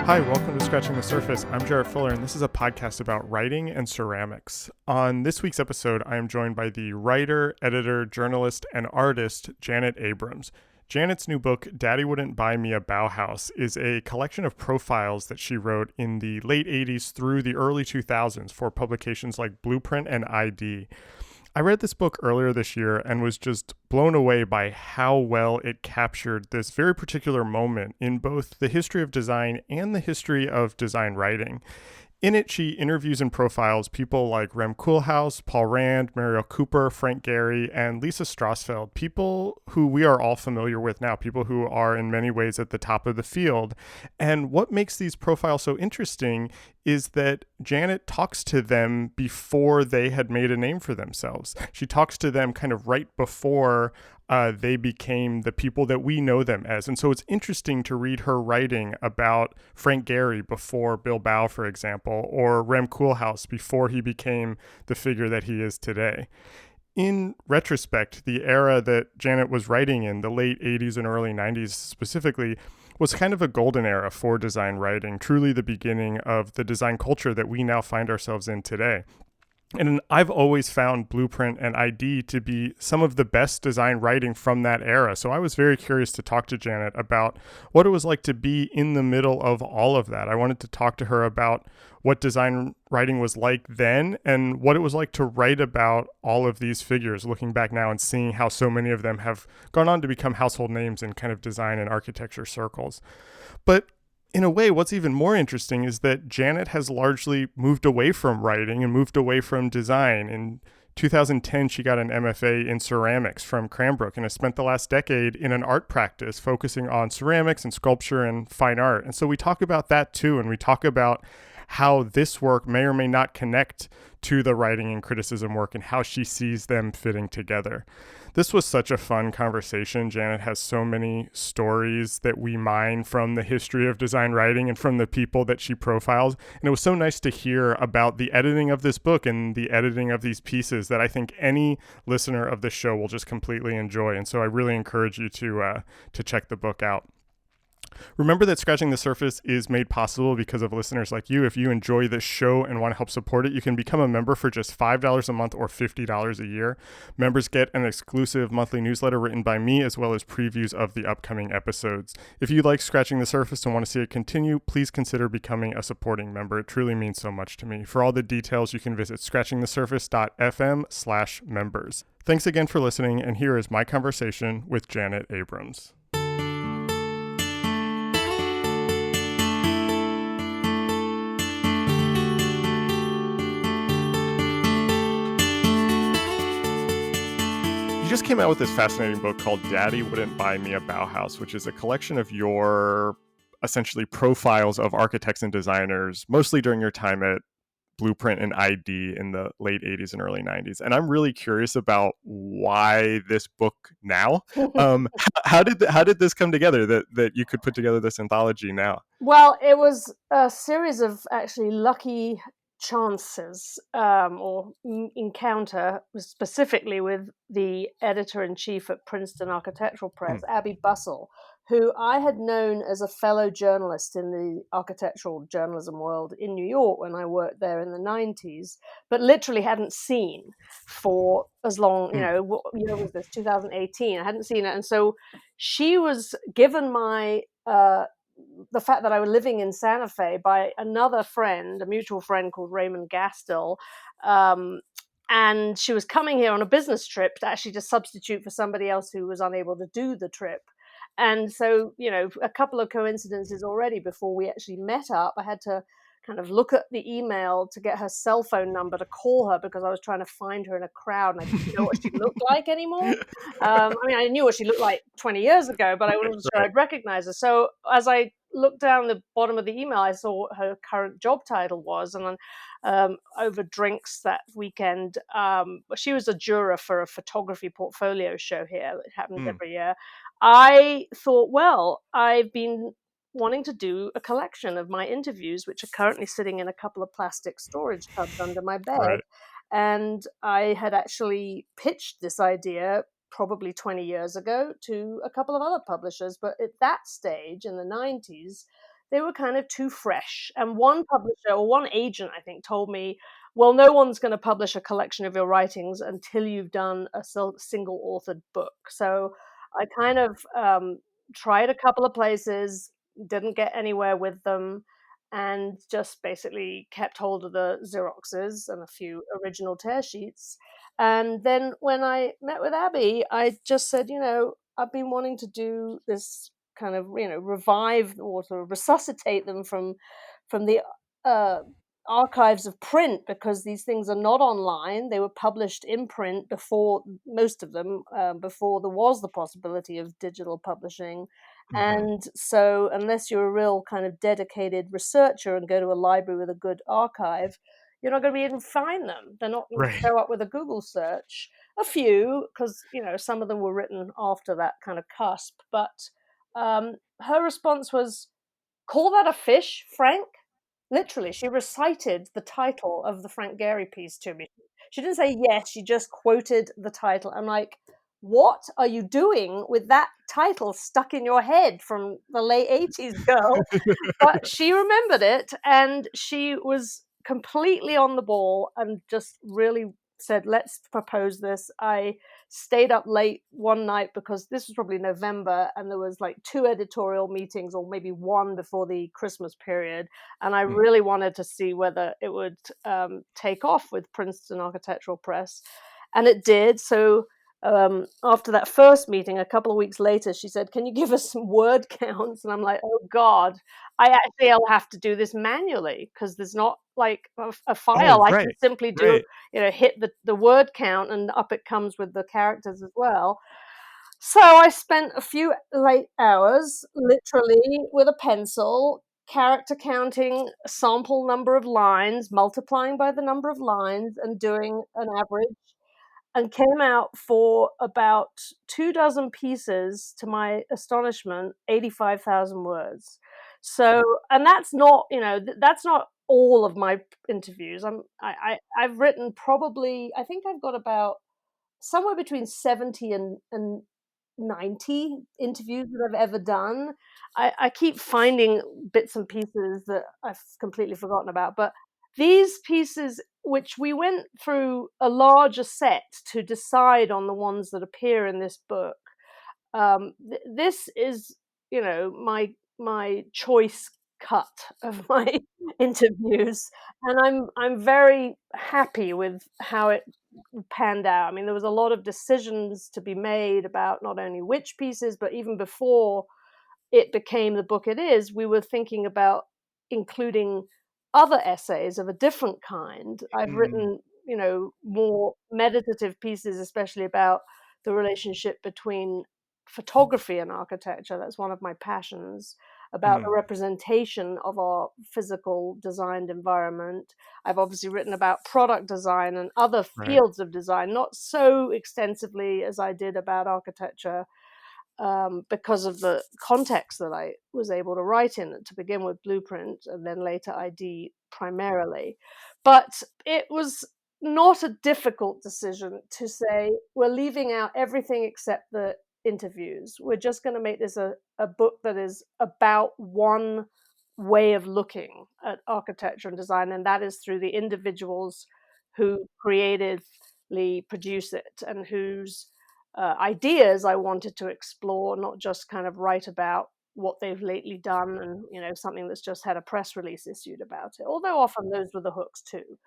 Hi, welcome to Scratching the Surface. I'm Jarrett Fuller, and this is a podcast about writing and ceramics. On this week's episode, I am joined by the writer, editor, journalist, and artist, Janet Abrams. Janet's new book, Daddy Wouldn't Buy Me a Bauhaus, is a collection of profiles that she wrote in the late 80s through the early 2000s for publications like Blueprint and I.D. I read this book earlier this year and was just blown away by how well it captured this very particular moment in both the history of design and the history of design writing. In it, she interviews and profiles people like Rem Koolhaas, Paul Rand, Muriel Cooper, Frank Gehry, and Lisa Strassfeld, people who we are all familiar with now, people who are in many ways at the top of the field. And what makes these profiles so interesting is that Janet talks to them before they had made a name for themselves. She talks to them kind of right before they became the people that we know them as. And so it's interesting to read her writing about Frank Gehry before Bilbao, for example, or Rem Koolhaas before he became the figure that he is today. In retrospect, the era that Janet was writing in, the late 80s and early 90s specifically, was kind of a golden era for design writing, truly the beginning of the design culture that we now find ourselves in today. And I've always found Blueprint and I.D. to be some of the best design writing from that era. So I was very curious to talk to Janet about what it was like to be in the middle of all of that. I wanted to talk to her about what design writing was like then and what it was like to write about all of these figures, looking back now and seeing how so many of them have gone on to become household names in kind of design and architecture circles. But in a way, what's even more interesting is that Janet has largely moved away from writing and moved away from design. In 2010, she got an MFA in ceramics from Cranbrook and has spent the last decade in an art practice focusing on ceramics and sculpture and fine art. And so we talk about that too, and we talk about how this work may or may not connect to the writing and criticism work and how she sees them fitting together. This was such a fun conversation. Janet has so many stories that we mine from the history of design writing and from the people that she profiles. And it was so nice to hear about the editing of this book and the editing of these pieces that I think any listener of this show will just completely enjoy. And so I really encourage you to check the book out. Remember that Scratching the Surface is made possible because of listeners like you. If you enjoy this show and want to help support it, you can become a member for just $5 a month or $50 a year. Members get an exclusive monthly newsletter written by me, as well as previews of the upcoming episodes. If you like Scratching the Surface and want to see it continue, please consider becoming a supporting member. It truly means so much to me. For all the details, you can visit scratchingthesurface.fm/members. Thanks again for listening, and here is my conversation with Janet Abrams. You just came out with this fascinating book called Daddy Wouldn't Buy Me a Bauhaus, which is a collection of your essentially profiles of architects and designers, mostly during your time at Blueprint and I.D. in the late 80s and early 90s. And I'm really curious about why this book now. How did this come together that you could put together this anthology now? Well, it was a series of actually lucky chances or encounter specifically with the editor-in-chief at Princeton Architectural Press, Abby Bussell, who I had known as a fellow journalist in the architectural journalism world in New York when I worked there in the 90s, but literally hadn't seen for as long, was this 2018? I hadn't seen it. And so she was given my the fact that I was living in Santa Fe by another friend, a mutual friend called Raymond Gastel. And she was coming here on a business trip to actually just substitute for somebody else who was unable to do the trip. And so, a couple of coincidences already before we actually met up, I had to kind of look at the email to get her cell phone number to call her because I was trying to find her in a crowd and I didn't know what she looked like anymore. I knew what she looked like 20 yeers ago, but I wasn't sure I'd recognize her. So as I looked down the bottom of the email, I saw what her current job title was. And then over drinks that weekend, she was a juror for a photography portfolio show here. It happens every year. I thought, well, I've been wanting to do a collection of my interviews, which are currently sitting in a couple of plastic storage tubs under my bed. Right. And I had actually pitched this idea probably 20 years ago to a couple of other publishers. But at that stage in the 90s, they were kind of too fresh. And one publisher or one agent, I think, told me, well, no one's going to publish a collection of your writings until you've done a single authored book. So I kind of tried a couple of places, didn't get anywhere with them, and just basically kept hold of the Xeroxes and a few original tear sheets. And then when I met with Abby, I just said, I've been wanting to do this kind of, revive or sort of resuscitate them from the uh, archives of print, because these things are not online. They were published in print before, most of them, before there was the possibility of digital publishing. And so unless you're a real kind of dedicated researcher and go to a library with a good archive, you're not going to be able to find them. They're not going to Right. show up with a Google search. A few, because some of them were written after that kind of cusp. But her response was, "Call that a fish, Frank?" Literally, she recited the title of the Frank Gehry piece to me. She didn't say yes, she just quoted the title. I'm like, what are you doing with that title stuck in your head from the late 80s, girl? But she remembered it, and she was completely on the ball and just really said, let's propose this. I stayed up late one night because this was probably November, and there was like 2 editorial meetings, or maybe one before the Christmas period, and I really wanted to see whether it would take off with Princeton Architectural Press, and it did. So after that first meeting, a couple of weeks later, she said, "Can you give us some word counts?" And I'm like, "Oh God, I'll have to do this manually, because there's not like a file. Oh, I right. can simply do, Right. hit the word count, and up it comes with the characters as well." So I spent a few late hours, literally with a pencil, character counting sample number of lines, multiplying by the number of lines, and doing an average, and came out for about 24 pieces, to my astonishment, 85,000 words. So, and that's not, that's not all of my interviews. I've written probably, I think I've got about somewhere between 70 and 90 interviews that I've ever done. I keep finding bits and pieces that I've completely forgotten about, but these pieces, which we went through a larger set to decide on the ones that appear in this book, this is, my choice cut of my interviews, and I'm very happy with how it panned out. I mean, there was a lot of decisions to be made about not only which pieces, but even before it became the book it is, we were thinking about including other essays of a different kind. I've written, more meditative pieces, especially about the relationship between photography and architecture. That's one of my passions, about the representation of our physical designed environment. I've obviously written about product design and other Right. fields of design, not so extensively as I did about architecture, because of the context that I was able to write in, to begin with Blueprint and then later ID primarily. But it was not a difficult decision to say, we're leaving out everything except the interviews. We're just going to make this a book that is about one way of looking at architecture and design, and that is through the individuals who creatively produce it and whose ideas I wanted to explore, not just kind of write about what they've lately done and, something that's just had a press release issued about it, although often those were the hooks too.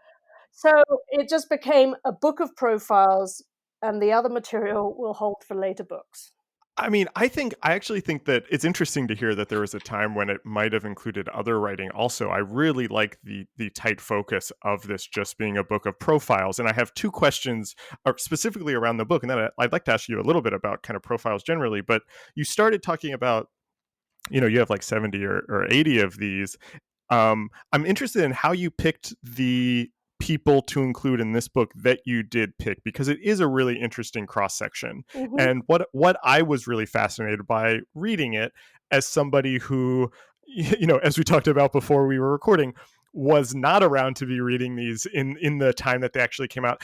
So it just became a book of profiles, and the other material will hold for later books. I mean, I actually think that it's interesting to hear that there was a time when it might have included other writing also. I really like the tight focus of this just being a book of profiles. And I have 2 questions specifically around the book, and then I'd like to ask you a little bit about kind of profiles generally. But you started talking about, you have like 70 or 80 of these. I'm interested in how you picked the people to include in this book that you did pick, because it is a really interesting cross section. Mm-hmm. And what I was really fascinated by reading it, as somebody who, as we talked about before we were recording, was not around to be reading these in the time that they actually came out.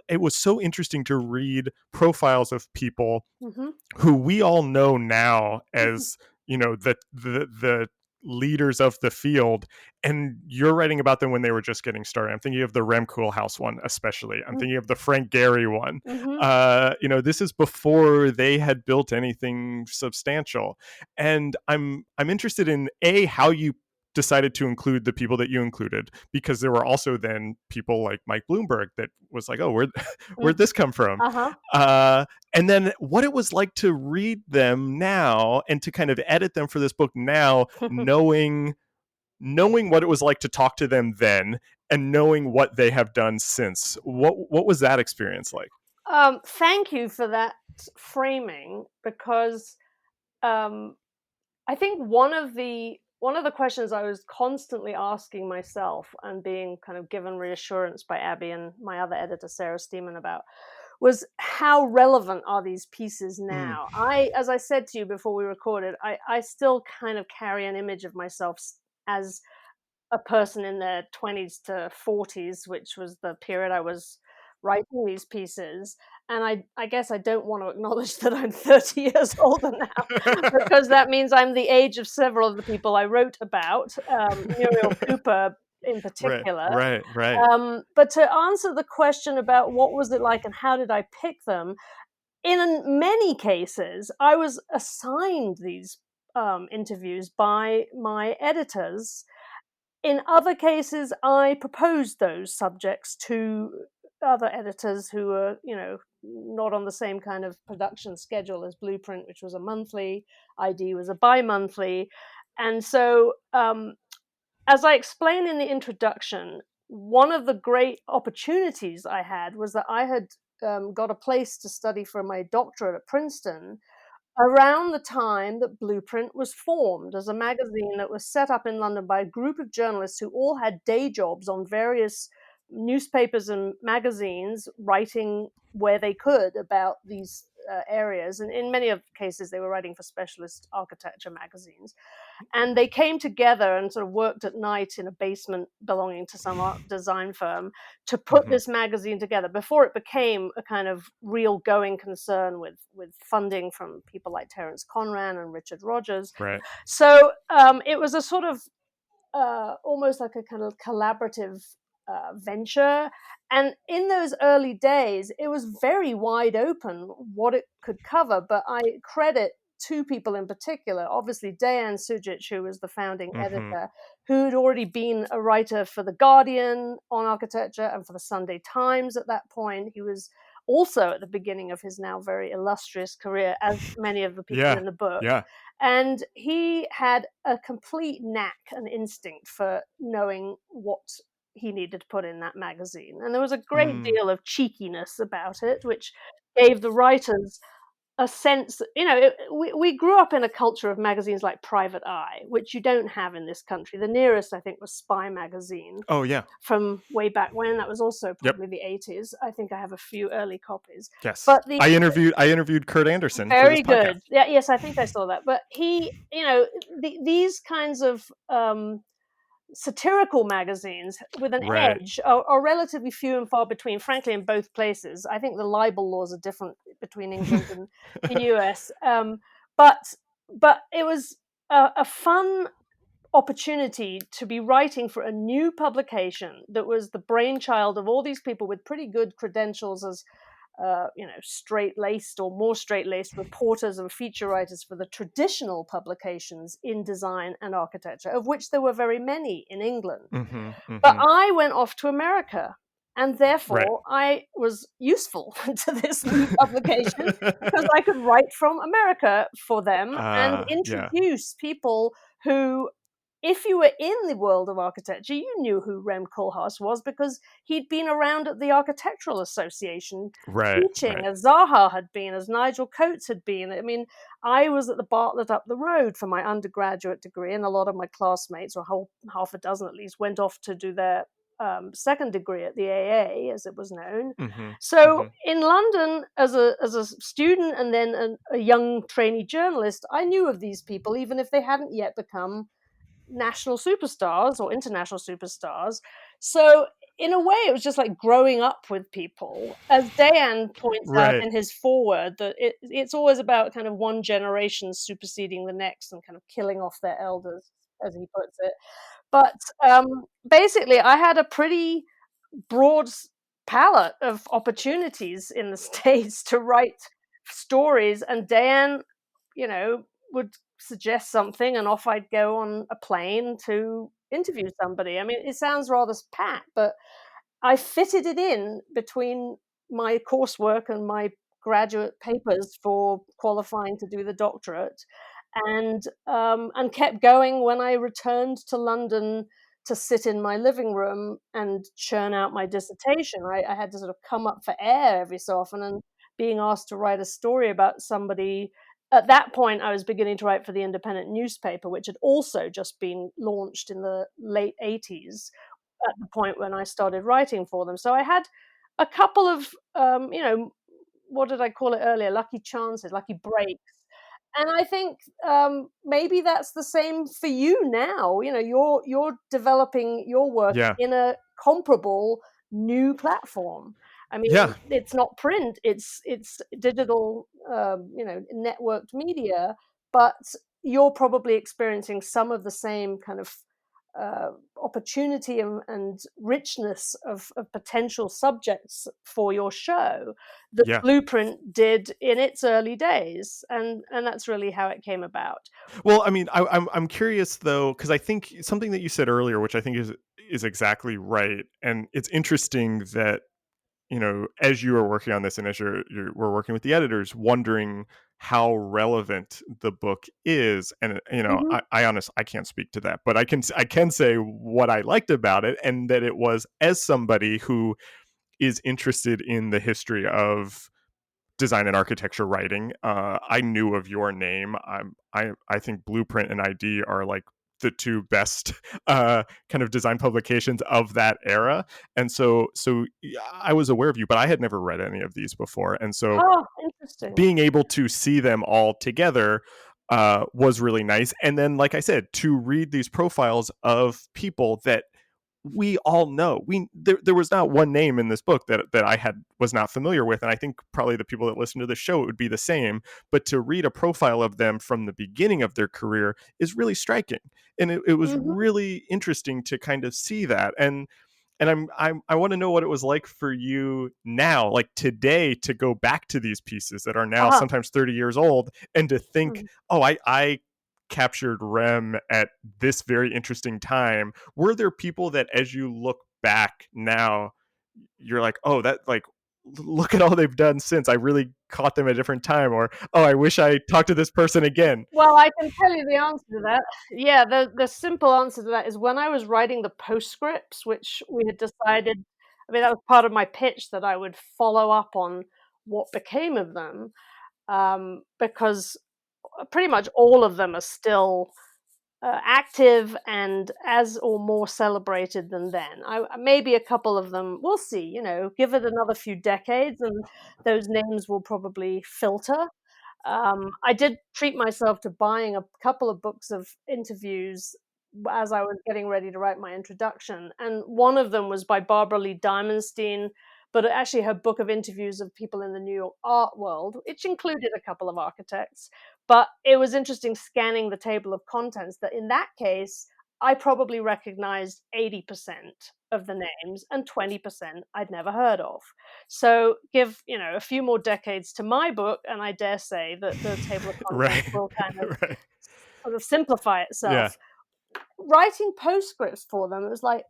It was so interesting to read profiles of people Mm-hmm. who we all know now as, the leaders of the field, and you're writing about them when they were just getting started. I'm thinking of the Rem Koolhaas one, especially. I'm thinking of the Frank Gehry one. This is before they had built anything substantial, and I'm interested in how you decided to include the people that you included, because there were also then people like Mike Bloomberg that was like, oh, where'd this come from? And then what it was like to read them now and to kind of edit them for this book now, knowing what it was like to talk to them then and knowing what they have done since. What was that experience like? Thank you for that framing, because I think one of the questions I was constantly asking myself and being kind of given reassurance by Abby and my other editor, Sarah Steeman, about was, how relevant are these pieces now? As I said to you before we recorded, I still kind of carry an image of myself as a person in their 20s to 40s, which was the period I was writing these pieces. And I guess I don't want to acknowledge that I'm 30 years older now, because that means I'm the age of several of the people I wrote about, Muriel Cooper in particular. Right. But to answer the question about what was it like and how did I pick them, in many cases, I was assigned these interviews by my editors. In other cases, I proposed those subjects to other editors who were, not on the same kind of production schedule as Blueprint, which was a monthly. ID was a bi-monthly. And so, as I explain in the introduction, one of the great opportunities I had was that I had got a place to study for my doctorate at Princeton around the time that Blueprint was formed as a magazine that was set up in London by a group of journalists who all had day jobs on various newspapers and magazines, writing where they could about these areas. And in many of cases, they were writing for specialist architecture magazines. And they came together and sort of worked at night in a basement belonging to some art design firm to put this magazine together before it became a kind of real going concern with funding from people like Terence Conran and Richard Rogers. Right. So it was a sort of almost like a kind of collaborative venture. And in those early days, it was very wide open what it could cover. But I credit two people in particular, obviously Dejan Sujic, who was the founding editor, who'd already been a writer for The Guardian on architecture and for the Sunday Times at that point. He was also at the beginning of his now very illustrious career, as many of the people in the book. And he had a complete knack and instinct for knowing what he needed to put in that magazine. And there was a great deal of cheekiness about it, which gave the writers a sense, we grew up in a culture of magazines like Private Eye, which you don't have in this country. The nearest, I think, was Spy magazine. Oh, yeah. From way back when. That was also probably the 80s. I think I have a few early copies. Yes. But I interviewed Kurt Anderson. Very for this good. podcast. Yeah, yes, I think I saw that. But he, these kinds of satirical magazines with an edge are relatively few and far between, frankly, in both places. I think the libel laws are different between England and the US. But it was a fun opportunity to be writing for a new publication that was the brainchild of all these people with pretty good credentials as straight-laced or more straight-laced reporters and feature writers for the traditional publications in design and architecture, of which there were very many in England. But I went off to America, and therefore I was useful to this new publication because I could write from America for them and introduce people who, if you were in the world of architecture, you knew who Rem Koolhaas was because he'd been around at the Architectural Association teaching, as Zaha had been, as Nigel Coates had been. I mean, I was at the Bartlett up the road for my undergraduate degree, and a lot of my classmates, or half a dozen at least, went off to do their second degree at the AA, as it was known. So in London, as a student and then a young trainee journalist, I knew of these people, even if they hadn't yet become national superstars or international superstars. So in a way, it was just like growing up with people. As Dejan points out in his foreword, that it's always about kind of one generation superseding the next and kind of killing off their elders. as he puts it. But basically, I had a pretty broad palette of opportunities in the States to write stories, and Dan, would suggest something, and off I'd go on a plane to interview somebody. I mean, it sounds rather pat, but I fitted it in between my coursework and my graduate papers for qualifying to do the doctorate, and kept going when I returned to London to sit in my living room and churn out my dissertation. I had to sort of come up for air every so often, and being asked to write a story about somebody. At that point, I was beginning to write for the independent newspaper, which had also just been launched in the late 80s, at the point when I started writing for them. So I had a couple of, what did I call it earlier? Lucky chances, lucky breaks. And I think maybe that's the same for you now. You're developing your work Yeah. in a comparable new platform. I mean, Yeah. it's not print; it's digital, networked media. But you're probably experiencing some of the same kind of opportunity and richness of potential subjects for your show that Yeah. Blueprint did in its early days, and that's really how it came about. Well, I mean, I'm curious though, because I think something that you said earlier, which I think is exactly right, and it's interesting that as you were working on this, and as you were working with the editors, wondering how relevant the book is, and Hmm. I can't speak to that, but I can say what I liked about it, and that it was, as somebody who is interested in the history of design and architecture writing, I knew of your name. I think Blueprint and I.D are like the two best kind of design publications of that era, and so yeah, I was aware of you, but I had never read any of these before, and so Oh, interesting. being able to see them all together was really nice. And then, like I said, to read these profiles of people that we all know. There was not one name in this book that I was not familiar with, and I think probably the people that listen to the show, it would be the same. But to read a profile of them from the beginning of their career is really striking, and it was Hmm. really interesting to kind of see that. And I want to know what it was like for you now, like today, to go back to these pieces that are now Uh-huh. sometimes 30 years old, and to think, Mm. oh, I captured Rem at this very interesting time. Were there people that, as you look back now, you're like, oh, that, like, look at all they've done since, I really caught them at a different time, or oh, I wish I talked to this person again? Well, I can tell you the answer to that. Yeah, the simple answer to that is when I was writing the postscripts, which we had decided. I mean, that was part of my pitch, that I would follow up on what became of them, because pretty much all of them are still active and as or more celebrated than then. Maybe a couple of them, we'll see. Give it another few decades, and those names will probably filter. I did treat myself to buying a couple of books of interviews as I was getting ready to write my introduction. And one of them was by Barbara Lee Diamonstein, but actually her book of interviews of people in the New York art world, which included a couple of architects. But it was interesting scanning the table of contents that in that case, I probably recognized 80% of the names, and 20% I'd never heard of. So give, a few more decades to my book, and I dare say that the table of contents Right. will kind of Right. sort of simplify Yeah. itself. Writing postscripts for them, it was like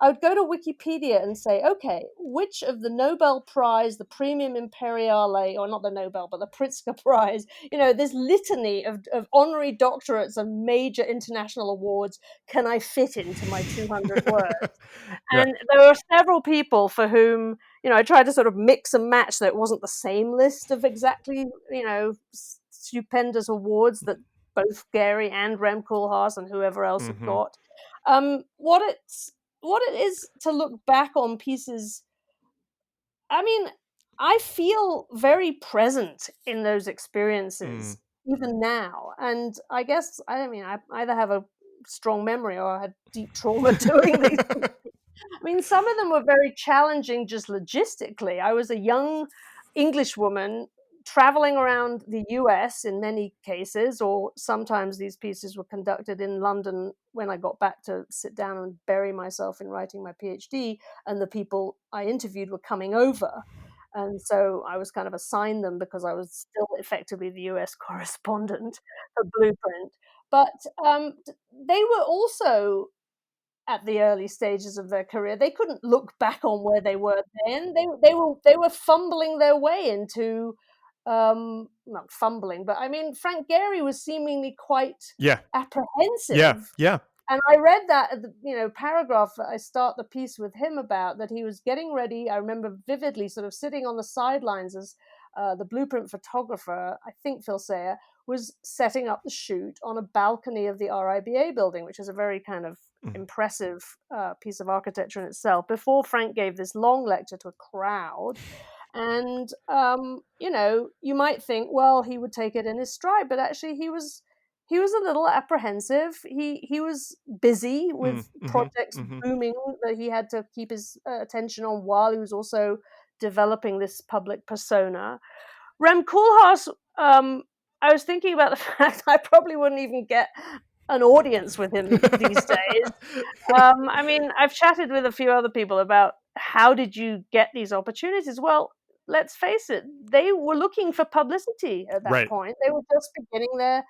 I would go to Wikipedia and say, okay, which of the Nobel Prize, the Premium Imperiale, or not the Nobel, but the Pritzker Prize, this litany of honorary doctorates and major international awards can I fit into my 200 words? Yeah. And there were several people for whom, I tried to sort of mix and match so it wasn't the same list of exactly, stupendous awards that both Gehry and Rem Koolhaas and whoever else had Hmm. got. What it is to look back on pieces. I mean, I feel very present in those experiences Mm. even now, and I guess I either have a strong memory or I had deep trauma doing these. I mean, some of them were very challenging just logistically. I was a young English woman traveling around the US in many cases, or sometimes these pieces were conducted in London when I got back to sit down and bury myself in writing my PhD, and the people I interviewed were coming over. And so I was kind of assigned them because I was still effectively the US correspondent for Blueprint. But they were also at the early stages of their career. They couldn't look back on where they were then. They were fumbling their way into not fumbling, but I mean Frank Gehry was seemingly quite Yeah. apprehensive. Yeah. And I read that paragraph that I start the piece with him about, that he was getting ready. I remember vividly sort of sitting on the sidelines as the Blueprint photographer, I think Phil Sayer, was setting up the shoot on a balcony of the RIBA building, which is a very kind of impressive piece of architecture in itself, before Frank gave this long lecture to a crowd. And, you might think, well, he would take it in his stride, but actually he was a little apprehensive. He was busy with projects booming that he had to keep his attention on, while he was also developing this public persona. Rem Koolhaas, I was thinking about the fact I probably wouldn't even get an audience with him these days. I mean, I've chatted with a few other people about how did you get these opportunities. Well, let's face it, they were looking for publicity at that point. They were just beginning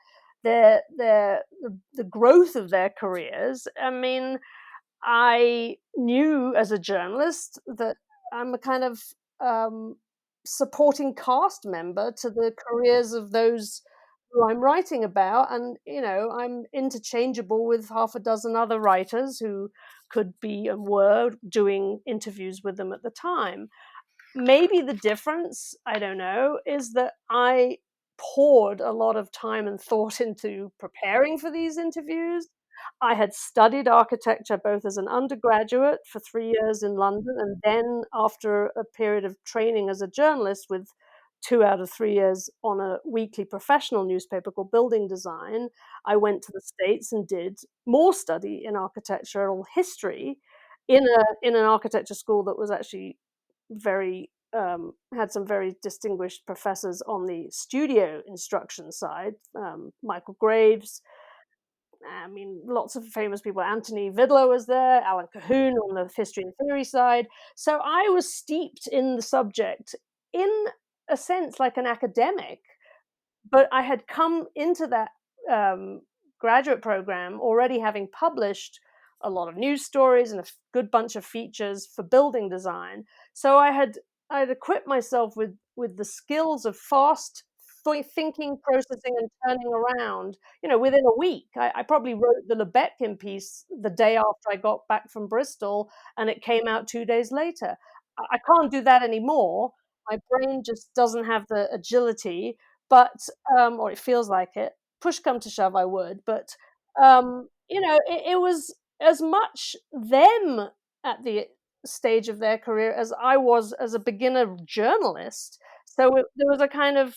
the growth of their careers. I mean, I knew as a journalist that I'm a kind of supporting cast member to the careers of those who I'm writing about, and I'm interchangeable with half a dozen other writers who could be and were doing interviews with them at the time. Maybe the difference, I don't know, is that I poured a lot of time and thought into preparing for these interviews. I had studied architecture both as an undergraduate for 3 years in London, and then after a period of training as a journalist with 2 out of 3 years on a weekly professional newspaper called Building Design, I went to the States and did more study in architectural history in an architecture school that was actually very had some very distinguished professors on the studio instruction side. Michael Graves, I mean, lots of famous people. Anthony Vidler was there, Alan Cahoon on the history and theory side. So I was steeped in the subject in a sense like an academic, but I had come into that graduate program already having published a lot of news stories and a good bunch of features for building design. So I'd equipped myself with the skills of fast thinking, processing, and turning around. Within a week, I probably wrote the Lebetkin piece the day after I got back from Bristol, and it came out 2 days later. I can't do that anymore. My brain just doesn't have the agility, but or it feels like it. Push come to shove, I would, but it was as much them at the stage of their career as I was as a beginner journalist. So there was a kind of,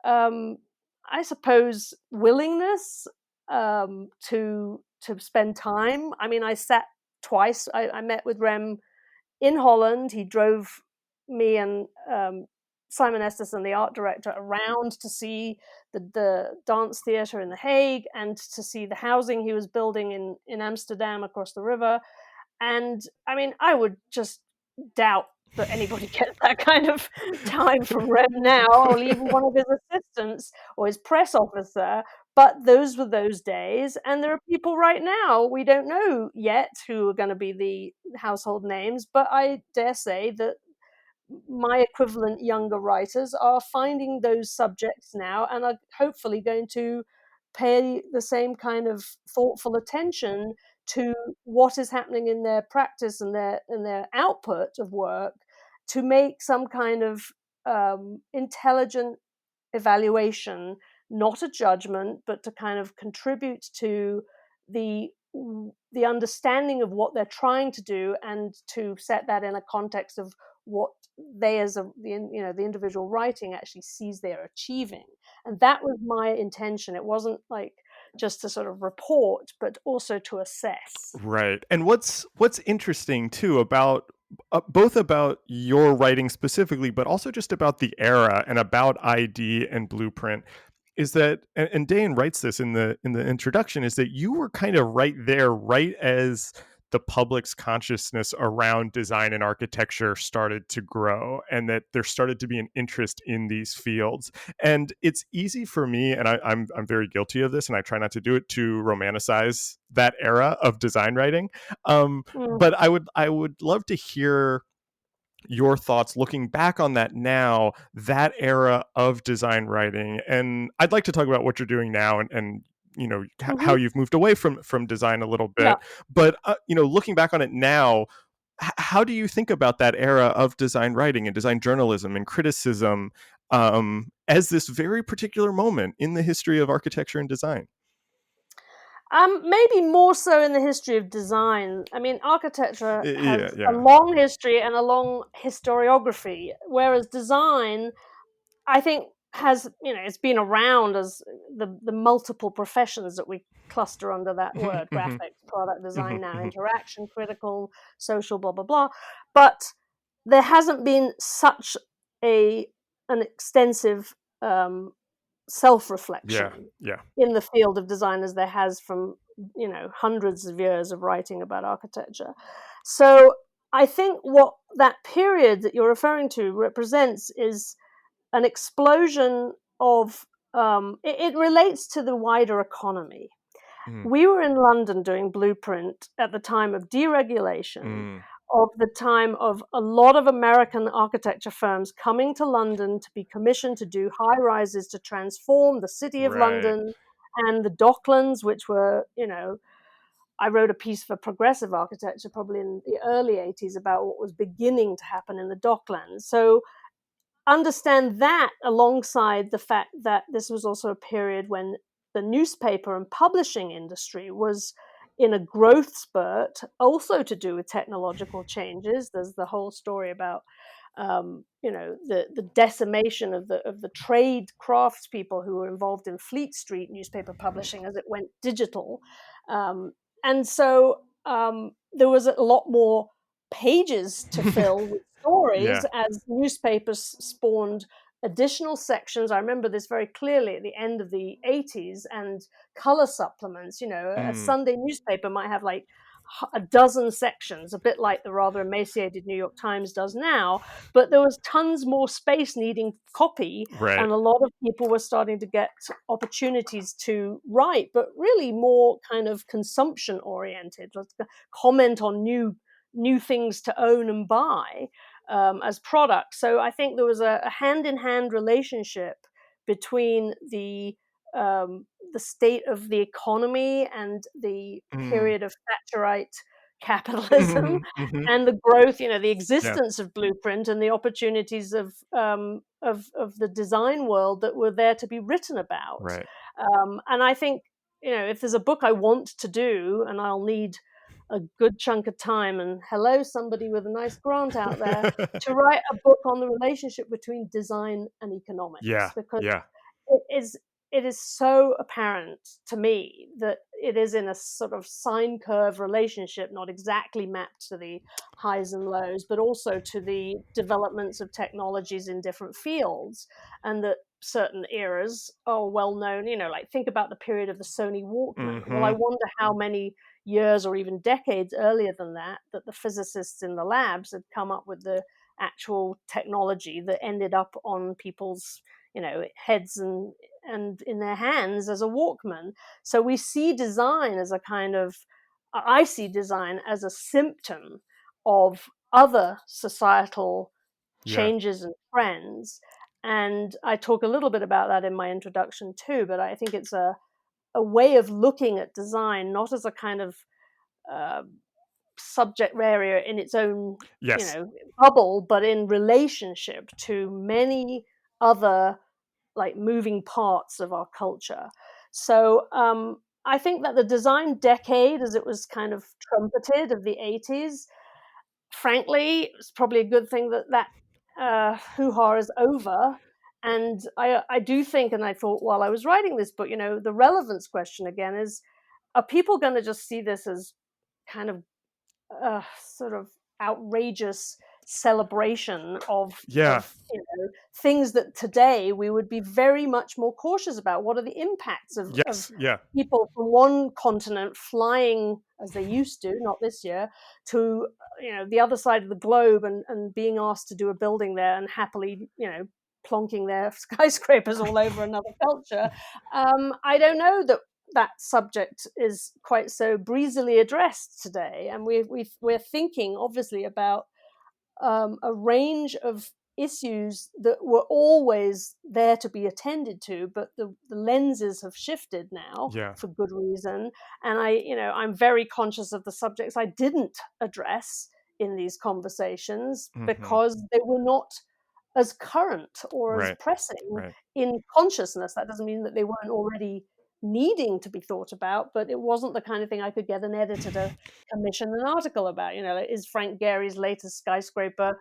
I suppose, willingness to spend time. I mean, I sat twice. I met with Rem in Holland. He drove me and Simon Esterson, the art director, around to see the dance theatre in The Hague and to see the housing he was building in Amsterdam across the river. And I mean, I would just doubt that anybody gets that kind of time from Rem now, or even one of his assistants or his press officer. But those were those days. And there are people right now, we don't know yet who are going to be the household names, but I dare say that my equivalent younger writers are finding those subjects now and are hopefully going to pay the same kind of thoughtful attention to what is happening in their practice and their output of work, to make some kind of intelligent evaluation, not a judgment, but to kind of contribute to the understanding of what they're trying to do, and to set that in a context of what they as the individual writing actually sees they're achieving. And that was my intention. It wasn't like just to sort of report, but also to assess. Right. And what's interesting too about both about your writing specifically, but also just about the era and about ID and Blueprint, is that, and Dane writes this in the introduction, is that you were kind of right there, right as the public's consciousness around design and architecture started to grow, and that there started to be an interest in these fields. And it's easy for me, and I'm very guilty of this, and I try not to do it, to romanticize that era of design writing. But I would love to hear your thoughts looking back on that now, that era of design writing. And I'd like to talk about what you're doing now, and how you've moved away from design a little bit. Yeah. But looking back on it now, how do you think about that era of design writing and design journalism and criticism, as this very particular moment in the history of architecture and design? Maybe more so in the history of design. I mean, architecture Yeah, has a yeah. long history and a long historiography, whereas design, I think, has, it's been around as the multiple professions that we cluster under that word: graphics, product design, now interaction, critical, social, blah blah blah. But there hasn't been such an extensive Yeah, self-reflection yeah. in the field of design as there has from hundreds of years of writing about architecture. So I think what that period that you're referring to represents is an explosion of it relates to the wider economy. Mm, We were in London doing Blueprint at the time of deregulation, mm, of the time of a lot of American architecture firms coming to London to be commissioned to do high rises to transform the city of right. London and the Docklands, which were, I wrote a piece for Progressive Architecture probably in the early 80s about what was beginning to happen in the Docklands. So understand that alongside the fact that this was also a period when the newspaper and publishing industry was in a growth spurt, also to do with technological changes. There's the whole story about the decimation of the trade craftspeople who were involved in Fleet Street newspaper publishing as it went digital, and so there was a lot more pages to fill with stories Yeah. as newspapers spawned additional sections. I remember this very clearly at the end of the 80s, and color supplements. A Mm, Sunday newspaper might have like a dozen sections, a bit like the rather emaciated New York Times does now, but there was tons more space needing copy, right. and a lot of people were starting to get opportunities to write, but really more kind of consumption oriented. Let's comment on new things to own and buy as products. So I think there was a hand-in-hand relationship between the state of the economy and the Mm. period of Thatcherite capitalism Mhm, mhm. and the growth, the Yeah, existence of Blueprint and the opportunities of the design world that were there to be written about. right. And I think, if there's a book I want to do, and I'll need a good chunk of time, and hello, somebody with a nice grant out there, to write a book on the relationship between design and economics, Yeah, because yeah. it is it is so apparent to me that it is in a sort of sine curve relationship, not exactly mapped to the highs and lows, but also to the developments of technologies in different fields, and that certain eras are well known. Like think about the period of the Sony Walkman. Well, I Mhm. wonder how many years or even decades earlier than that the physicists in the labs had come up with the actual technology that ended up on people's heads and in their hands as a Walkman. So we see design as a kind of, I see design as a symptom of other societal Yeah. changes and trends. And I talk a little bit about that in my introduction too, but I think it's a way of looking at design, not as a kind of uh, subject area in its own, Yes. bubble, but in relationship to many other like moving parts of our culture. So I think that the design decade, as it was kind of trumpeted, of the 80s, frankly, it's probably a good thing that hoo-ha is over. And I do think, and I thought while I was writing this book, the relevance question again is, are people going to just see this as kind of sort of outrageous celebration of things that today we would be very much more cautious about. What are the impacts of people from one continent flying, as they used to, not this year, to the other side of the globe and being asked to do a building there and happily plonking their skyscrapers all over another culture. I don't know that subject is quite so breezily addressed today, and we're thinking obviously about a range of issues that were always there to be attended to, but the lenses have shifted now for good reason. And I'm very conscious of the subjects I didn't address in these conversations because they were not as current or as pressing in consciousness. That doesn't mean that they weren't already needing to be thought about, but it wasn't the kind of thing I could get an editor to commission an article about. Is Frank Gehry's latest skyscraper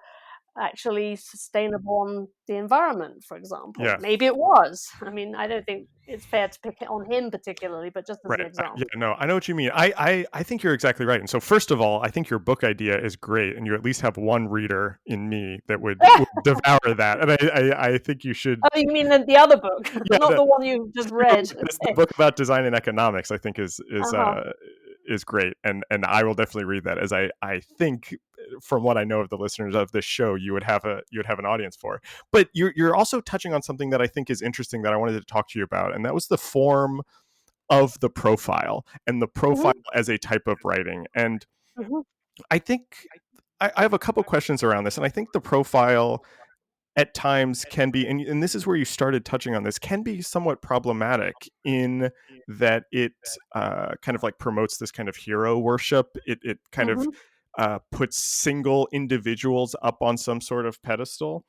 actually sustainable on the environment, for example? Maybe it was. I mean, I don't think it's fair to pick it on him particularly, but just as an example. I know what you mean. I think you're exactly right. And so first of all, I think your book idea is great, and you at least have one reader in me that would devour that. And I think you should. Oh, you mean the other book, not the one you just read? The book about design and economics, I think, is great, and I will definitely read that, as I think, from what I know of the listeners of this show, you would have an audience for. But you're also touching on something that I think is interesting that I wanted to talk to you about, and that was the form of the profile and the profile as a type of writing. And I think I have a couple questions around this, and I think the profile at times can be, and this is where you started touching on this, can be somewhat problematic in that it kind of like promotes this kind of hero worship. It kind of puts single individuals up on some sort of pedestal.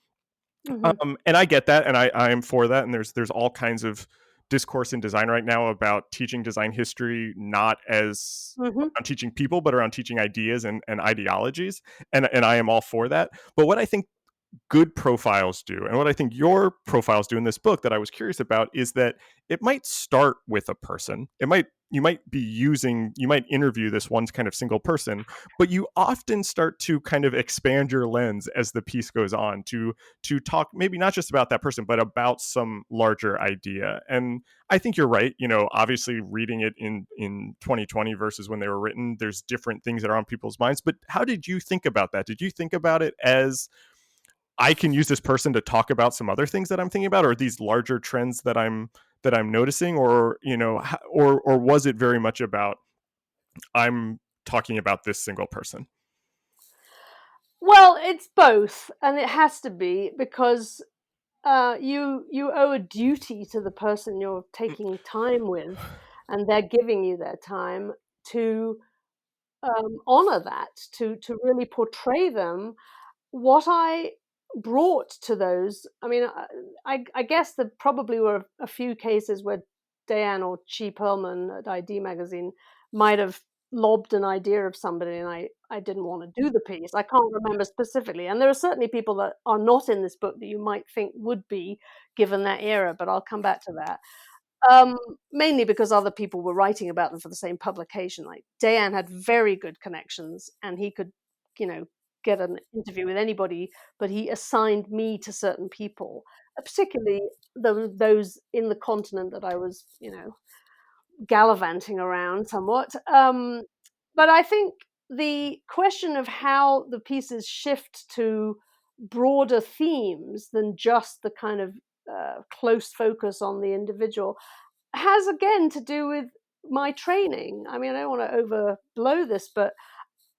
And I get that, and I am for that. And there's all kinds of discourse in design right now about teaching design history, not as around teaching people, but around teaching ideas and ideologies. And I am all for that. But what I think good profiles do, and what I think your profiles do in this book that I was curious about, is that it might start with a person. You might interview this one kind of single person, but you often start to kind of expand your lens as the piece goes on to talk maybe not just about that person, but about some larger idea. And I think you're right. Obviously reading it in 2020 versus when they were written, there's different things that are on people's minds. But how did you think about that? Did you think about it as, I can use this person to talk about some other things that I'm thinking about, or these larger trends that I'm noticing, or or was it very much about, I'm talking about this single person? Well, it's both, and it has to be, because you owe a duty to the person you're taking time with, and they're giving you their time to honor that, to really portray them. What I brought to those, I mean, I guess there probably were a few cases where Diane or Chi Perlman at ID magazine might have lobbed an idea of somebody, and I didn't want to do the piece. I can't remember specifically. And there are certainly people that are not in this book that you might think would be, given that era, but I'll come back to that. Mainly because other people were writing about them for the same publication. Like Diane had very good connections, and he could, get an interview with anybody, but he assigned me to certain people, particularly those in the continent that I was, gallivanting around somewhat. But I think the question of how the pieces shift to broader themes than just the kind of close focus on the individual has again to do with my training. I mean, I don't want to overblow this, but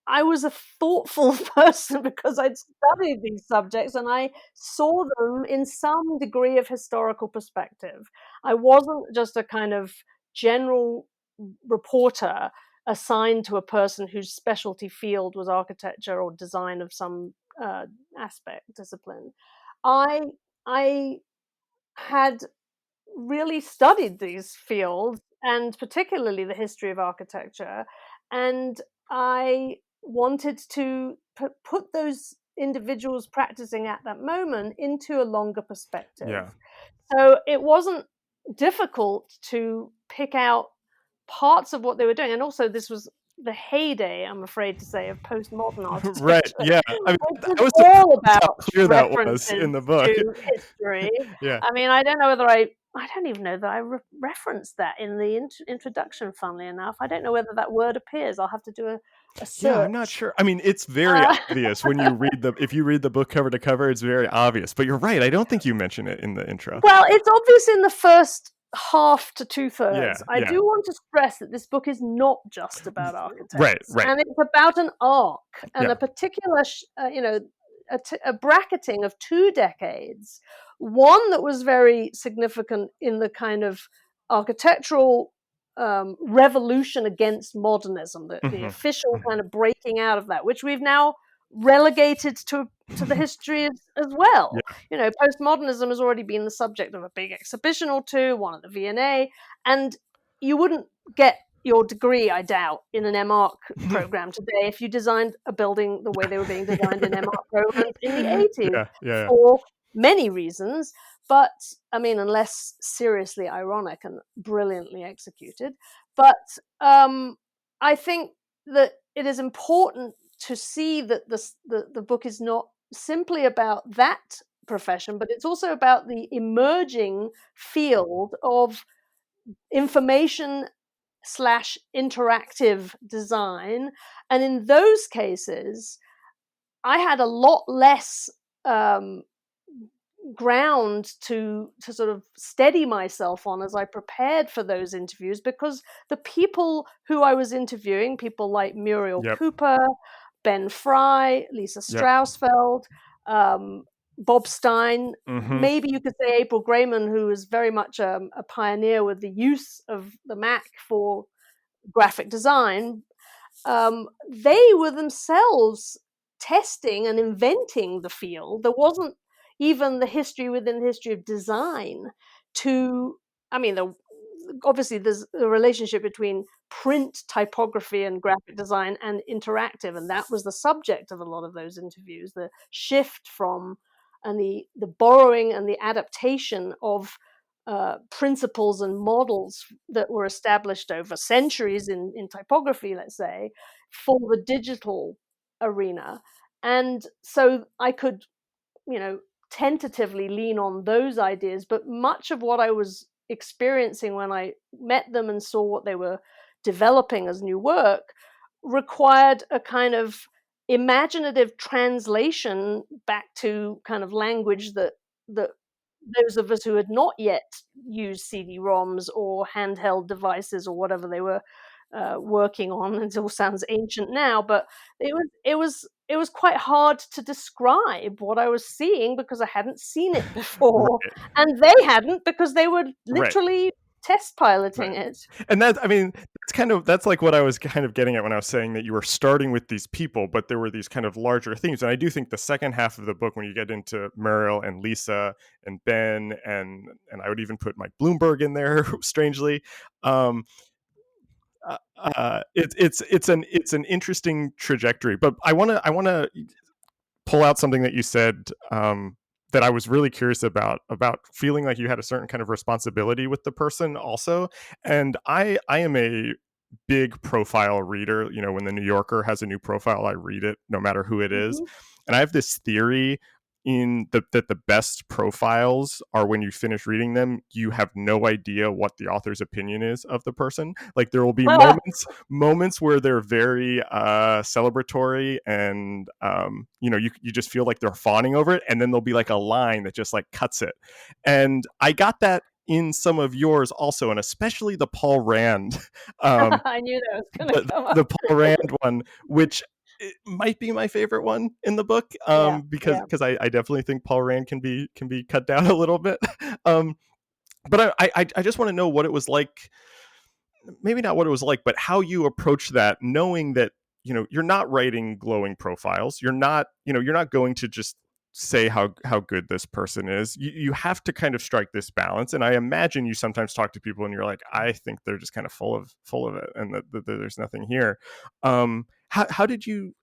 I was a thoughtful person because I'd studied these subjects and I saw them in some degree of historical perspective. I wasn't just a kind of general reporter assigned to a person whose specialty field was architecture or design of some discipline. I had really studied these fields, and particularly the history of architecture, and I wanted to put those individuals practicing at that moment into a longer perspective. So it wasn't difficult to pick out parts of what they were doing, and also this was the heyday, I'm afraid to say, of postmodern architecture. Right. Yeah. I mean, Which is I was all surprised how about clear that was in references the book. to history. Yeah. I mean, I don't know whether I don't even know that I referenced that in the introduction, funnily enough. I don't know whether that word appears. I'll have to do a Yeah, I'm not search. sure. I mean, it's very obvious when you if you read the book cover to cover, it's very obvious. But you're right. I don't think you mention it in the intro. Well, it's obvious in the first half to Yeah. 2/3. I Yeah. do want to stress that this book is not just about Right. architects, Right. and it's about an arc and Yeah. a particular, a bracketing of 2 decades. One that was very significant in the kind of architectural revolution against modernism, the Hmm. official kind of breaking out of that, which we've now relegated to the history as well. Yeah. You know, postmodernism has already been the subject of a big exhibition or two, one at the V&A, and you wouldn't get your degree, I doubt, in an MArch program today if you designed a building the way they were being designed in MArch programs in the 80s Yeah. Yeah. for many reasons. But I mean, unless seriously ironic and brilliantly executed. But I think that it is important to see that the book is not simply about that profession, but it's also about the emerging field of information slash interactive design. And in those cases, I had a lot less um, ground to sort of steady myself on as I prepared for those interviews, because the people who I was interviewing, people like Muriel Yep. Cooper, Ben Fry, Lisa Yep. Strausfeld, Bob Stein, Hmm. maybe you could say April Grayman, who is very much a pioneer with the use of the Mac for graphic design. They were themselves testing and inventing the field. There wasn't even the history within the history of design to, I mean, obviously there's a relationship between print typography and graphic design and interactive, and that was the subject of a lot of those interviews, the shift from and the borrowing and the adaptation of principles and models that were established over centuries in typography, let's say, for the digital arena. And so I could, you know, tentatively lean on those ideas, but much of what I was experiencing when I met them and saw what they were developing as new work required a kind of imaginative translation back to kind of language that those of us who had not yet used CD-ROMs or handheld devices or whatever they were working on. It all sounds ancient now, but it was quite hard to describe what I was seeing because I hadn't seen it before, Right. and they hadn't because they were Right. literally test piloting Right. it. And that's, I mean, that's like what I was kind of getting at when I was saying that you were starting with these people, but there were these kind of larger themes. And I do think the second half of the book, when you get into Muriel and Lisa and Ben, and I would even put Mike Bloomberg in there, strangely, um, it's an interesting trajectory. But I want to pull out something that you said, that I was really curious about feeling like you had a certain kind of responsibility with the person also. And I am a big profile reader. You know, when the New Yorker has a new profile, I read it no matter who it is. Mm-hmm. And I have this theory that the best profiles are when you finish reading them, you have no idea what the author's opinion is of the person. Like there will be moments where they're very celebratory, and you just feel like they're fawning over it, and then there'll be like a line that just like cuts it. And I got that in some of yours also, and especially the Paul Rand, I knew that was going to come up. the Paul Rand one, which it might be my favorite one in the book, Yeah, because yeah. I definitely think Paul Rand can be cut down a little bit. um, but I just want to know what it was like, maybe not what it was like, but how you approach that, knowing that you're not writing glowing profiles, you're not going to just say how good this person is. You have to kind of strike this balance, and I imagine you sometimes talk to people and you're like, I think they're just kind of full of it, and that there's nothing here. How did you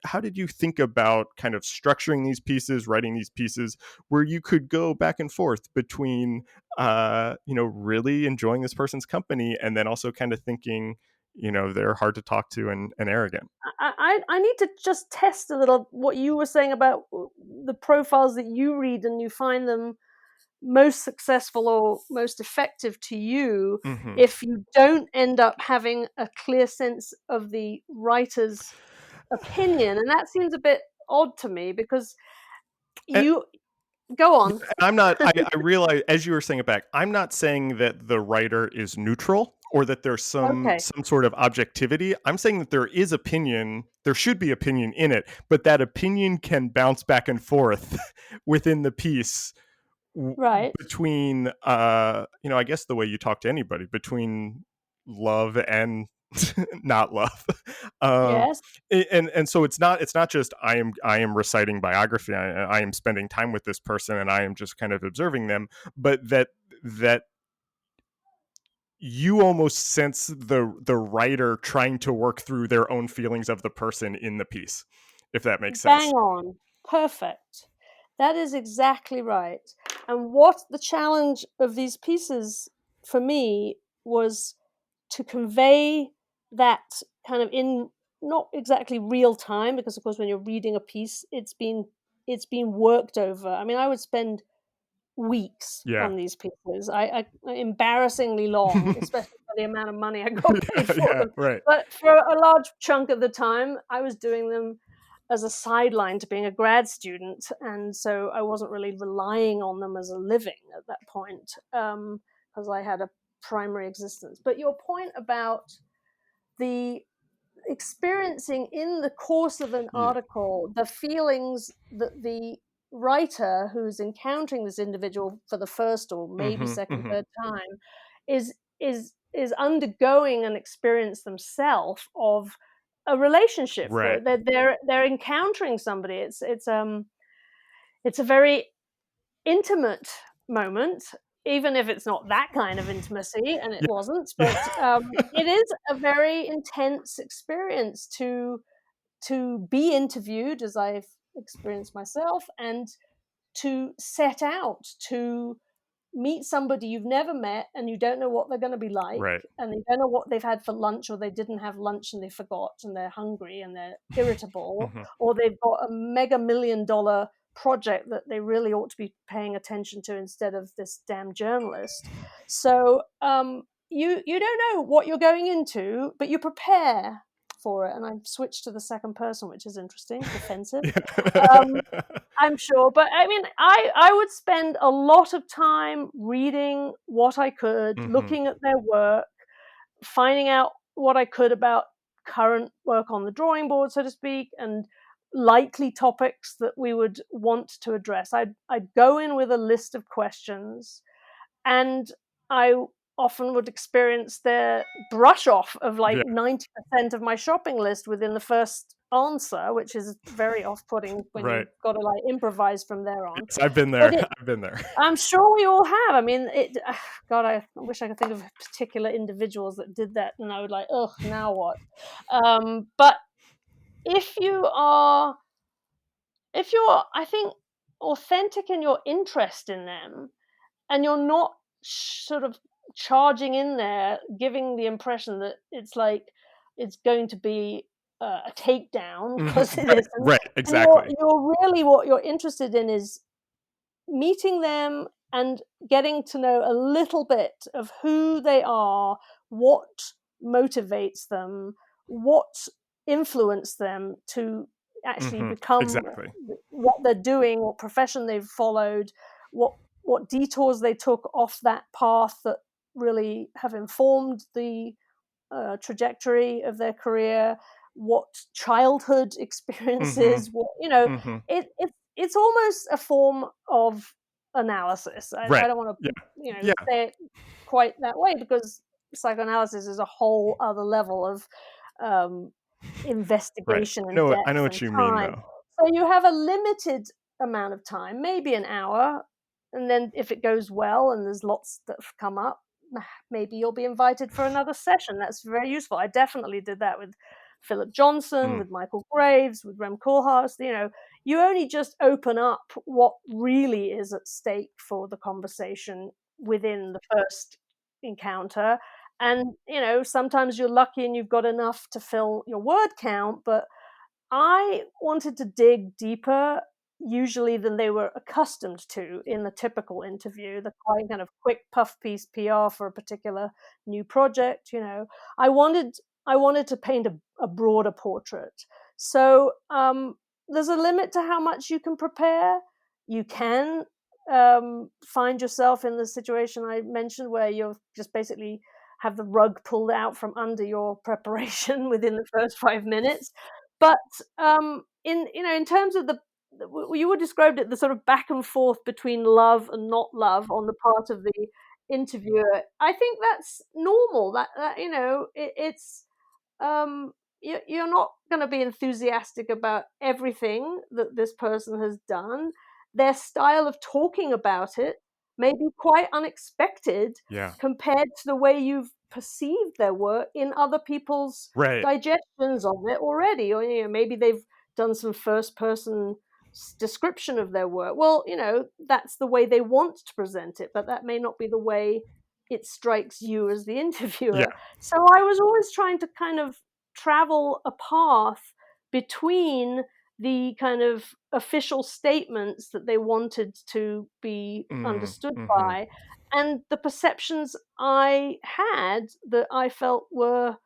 think about kind of structuring these pieces, writing these pieces where you could go back and forth between really enjoying this person's company, and then also kind of thinking, they're hard to talk to and arrogant. I need to just test a little what you were saying about the profiles that you read and you find them most successful or most effective to you Mm-hmm. if you don't end up having a clear sense of the writer's opinion. And that seems a bit odd to me because And, you go on. I'm not, I realize as you were saying it back, I'm not saying that the writer is neutral or that there's some Okay, sort of objectivity. I'm saying that there is opinion, there should be opinion in it, but that opinion can bounce back and forth within the piece right. between I guess the way you talk to anybody, between love and not love. um Yes. and so it's not just I am reciting biography, I am spending time with this person and I am just kind of observing them, but that you almost sense the writer trying to work through their own feelings of the person in the piece, if that makes Bang sense. on. Perfect. That is exactly right. And what the challenge of these pieces for me was to convey that kind of in not exactly real time, because of course when you're reading a piece it's been worked over. I mean, I would spend weeks Yeah. on these pieces. I embarrassingly long, especially for the amount of money I got paid Yeah, for yeah, them. right. But for a large chunk of the time, I was doing them as a sideline to being a grad student, and so I wasn't really relying on them as a living at that point, because I had a primary existence. But your point about the experiencing in the course of an Yeah. article the feelings that the writer who's encountering this individual for the first or maybe Mm-hmm, second mm-hmm. third time is undergoing an experience themselves of a relationship. Right. They're encountering somebody. It's a very intimate moment, even if it's not that kind of intimacy, and it Yeah. wasn't. But Yeah. it is a very intense experience to be interviewed, as I've experienced myself, and to set out to meet somebody you've never met and you don't know what they're going to be like, Right. and you don't know what they've had for lunch, or they didn't have lunch and they forgot and they're hungry and they're irritable, Mm-hmm. or they've got a mega $1 million project that they really ought to be paying attention to instead of this damn journalist. So you don't know what you're going into, but you prepare for it. And I've switched to the second person, which is interesting, defensive. um, Yeah. I'm sure, but I mean, I would spend a lot of time reading what I could, Mm-hmm. looking at their work, finding out what I could about current work on the drawing board, so to speak, and likely topics that we would want to address. I'd go in with a list of questions, and I often would experience their brush off of like Yeah. 90% of my shopping list within the first answer, which is very off-putting when Right. you've got to like improvise from there on. Yes, I've been But there. it, I've been there. I'm sure we all have. I mean, God, I wish I could think of particular individuals that did that, and I would like, ugh, now what? But if you are, if you're, I think, authentic in your interest in them, and you're not sort of charging in there, giving the impression that it's like it's going to be a takedown because Mhm. it Right. isn't, Right. and you're Exactly. you're really what you're interested in is meeting them and getting to know a little bit of who they are, what motivates them, what influenced them to actually Mm-hmm. become Exactly. what they're doing, what profession they've followed, what what detours they took off that path that really have informed the trajectory of their career, what childhood Mm-hmm. experiences, what Mm-hmm. it's almost a form of analysis. I Right. don't want to Yeah. Yeah. say it quite that way because psychoanalysis is a whole other level of um, Right. investigation I and know what I know depth what and you mean time. though. So you have a limited amount of time, maybe an hour, and then if it goes well and there's lots that have come up, maybe you'll be invited for another session. That's very useful. I definitely did that with Philip Johnson, Mm. with Michael Graves, with Rem Koolhaas. You only just open up what really is at stake for the conversation within the first encounter, And, sometimes you're lucky and you've got enough to fill your word count, but I wanted to dig deeper, usually than they were accustomed to in the typical interview, the kind of quick puff piece PR for a particular new project. I wanted I wanted to paint a broader portrait. So there's a limit to how much you can prepare. You can find yourself in the situation I mentioned where you're just basically have the rug pulled out from under your preparation within the first 5 minutes. But in terms of you would described it, the sort of back and forth between love and not love on the part of the interviewer. I think that's normal. It's you're not going to be enthusiastic about everything that this person has done. Their style of talking about it may be quite unexpected Yeah. compared to the way you've perceived their work in other people's Right. digestions of it already. Or maybe they've done some first person description of their work. Well, that's the way they want to present it, but that may not be the way it strikes you as the Yeah. interviewer. So I was always trying to kind of travel a path between the kind of official statements that they wanted to be understood Mm-hmm. by and the perceptions I had that I felt were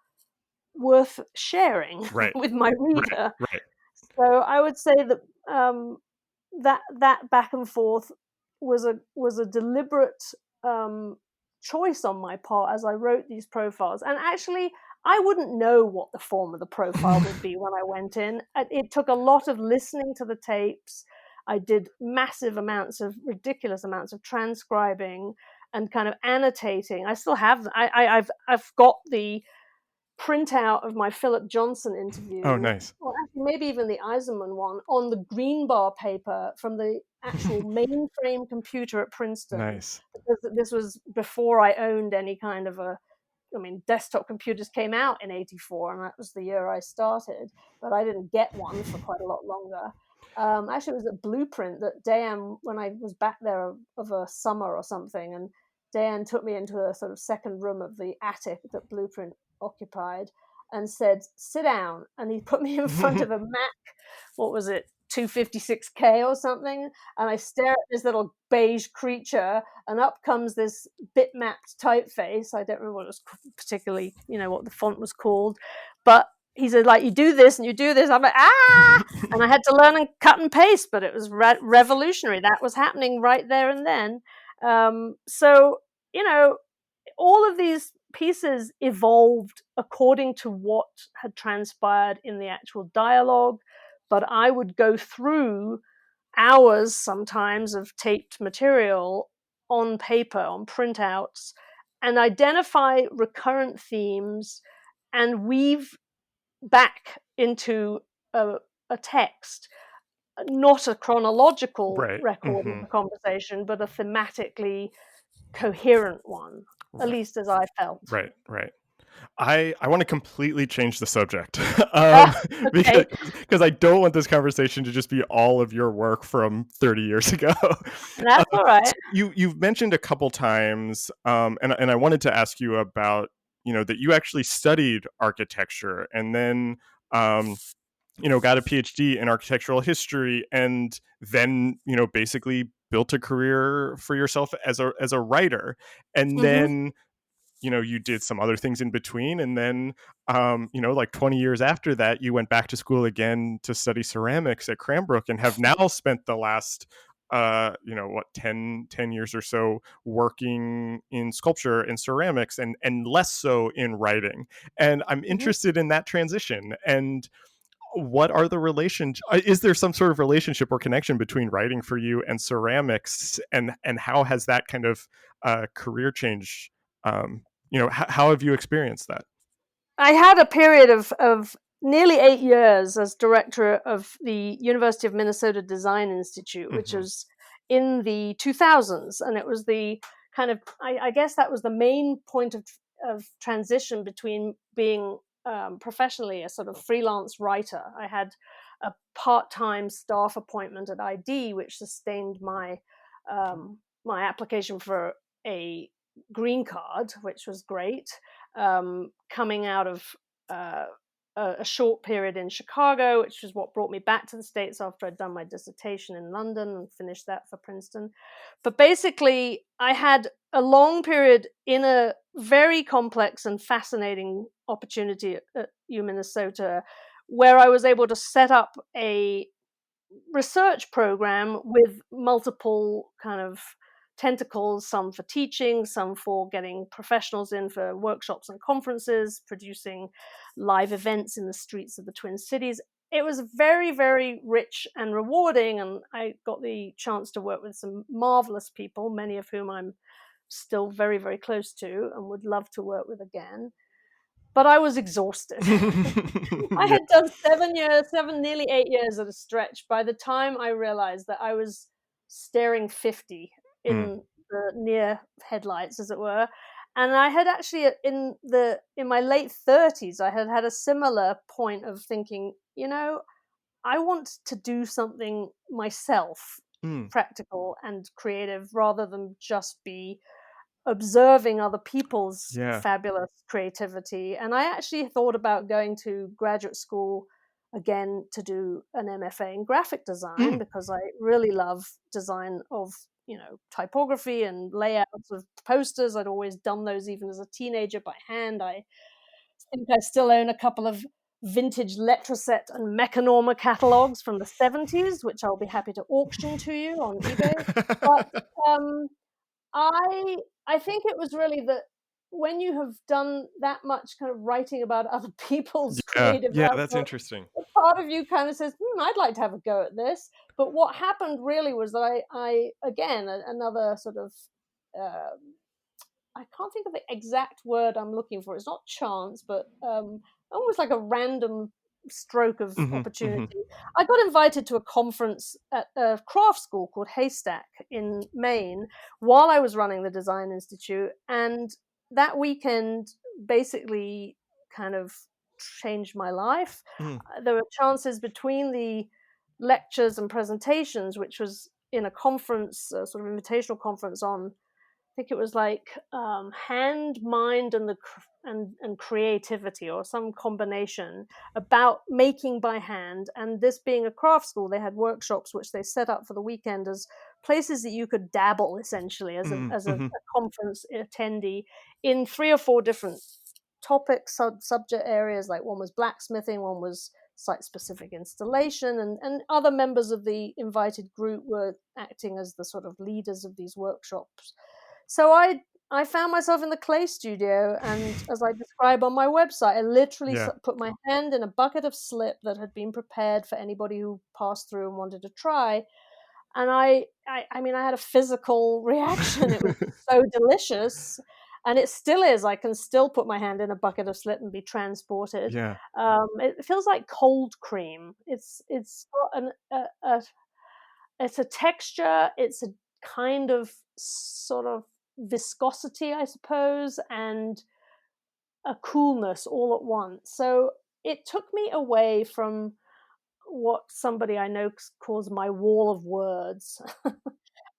worth sharing Right. with my Right. reader. Right. So I would say that that back and forth was a deliberate choice on my part as I wrote these profiles. And actually, I wouldn't know what the form of the profile would be when I went in. It took a lot of listening to the tapes. I did ridiculous amounts of transcribing and kind of annotating. I still have. I've got the printout of my Philip Johnson Oh, interview, nice. or actually maybe even the Eisenman one, on the green bar paper from the actual mainframe computer at Princeton. Nice. Because this was before I owned any kind of desktop computers came out in '84, and that was the year I started. But I didn't get one for quite a lot longer. Actually, it was at Blueprint that Dan, when I was back there of a summer or something, and Dan took me into a sort of second room of the attic that Blueprint occupied and said, "Sit down." And he put me in front of a Mac, what was it, 256K or something. And I stare at this little beige creature, and up comes this bitmapped typeface. I don't remember what it was particularly, what the font was called. But he said, like, you do this and you do this. I'm like, ah! And I had to learn and cut and paste, but it was revolutionary. That was happening right there and then. So, all of these pieces evolved according to what had transpired in the actual dialogue, but I would go through hours sometimes of taped material on paper, on printouts, and identify recurrent themes and weave back into a text, not a chronological Right. record of Mm-hmm. the conversation, but a thematically coherent one, at Right. least as I felt. Right. Right. I want to completely change the subject because Okay, I don't want this conversation to just be all of your work from 30 years ago. that's all So right. you've mentioned a couple times, and I wanted to ask you about that you actually studied architecture and then got a PhD in architectural history and then basically built a career for yourself as a writer, and Mhm. then you did some other things in between, and then like 20 years after that you went back to school again to study ceramics at Cranbrook and have now spent the last 10 years or so working in sculpture and ceramics and less so in writing. And I'm Mhm. interested in that transition. And what are the relations, is there some sort of relationship or connection between writing for you and ceramics, and how has that kind of career change, how have you experienced that? I had a period of nearly 8 years as director of the University of Minnesota Design Institute, which Mm-hmm. was in the 2000s, and it was the kind of I guess that was the main point of transition between being professionally a sort of freelance writer. I had a part-time staff appointment at ID, which sustained my application for a green card, which was great, coming out of a short period in Chicago, which was what brought me back to the States after I'd done my dissertation in London and finished that for Princeton. But basically, I had a long period in a very complex and fascinating opportunity at U Minnesota, where I was able to set up a research program with multiple kind of tentacles, some for teaching, some for getting professionals in for workshops and conferences, producing live events in the streets of the Twin Cities. It was very, very rich and rewarding, and I got the chance to work with some marvelous people, many of whom I'm still very, very close to and would love to work with again. But I was exhausted. I had done 7, nearly 8 years at a stretch by the time I realized that I was staring 50 in the near headlights, as it were. And I had actually, in my late 30s, I had had a similar point of thinking, I want to do something myself, practical and creative, rather than just be observing other people's fabulous creativity. And I actually thought about going to graduate school again to do an MFA in graphic design, because I really love design of typography and layouts of posters. I'd always done those even as a teenager by hand. I think I still own a couple of vintage Letraset and Mechanorma catalogs from the 70s, which I'll be happy to auction to you on eBay. But I think it was really that when you have done that much kind of writing about other people's creative output, that's interesting. part of you kind of says, I'd like to have a go at this. But what happened really was that I again, another sort of, I can't think of the exact word I'm looking for. It's not chance, but almost like a random stroke of opportunity. I got invited to a conference at a craft school called Haystack in Maine while I was running the Design Institute, and that weekend basically kind of changed my life. There were chances between the lectures and presentations, which was in a conference, a sort of invitational conference on, I think it was like hand, mind, and creativity, or some combination, about making by hand. And this being a craft school, they had workshops which they set up for the weekend as places that you could dabble, essentially, as a conference attendee, in 3 or 4 different topics, subject areas. Like one was blacksmithing, one was site-specific installation, and other members of the invited group were acting as the sort of leaders of these workshops. So I found myself in the clay studio, and as I describe on my website, I literally put my hand in a bucket of slip that had been prepared for anybody who passed through and wanted to try. And I mean, I had a physical reaction. It was so delicious, and it still is. I can still put my hand in a bucket of slip and be transported. It feels like cold cream. It's got it's a texture. It's a kind of sort of viscosity, I suppose, and a coolness all at once. So it took me away from what somebody I know calls my wall of words.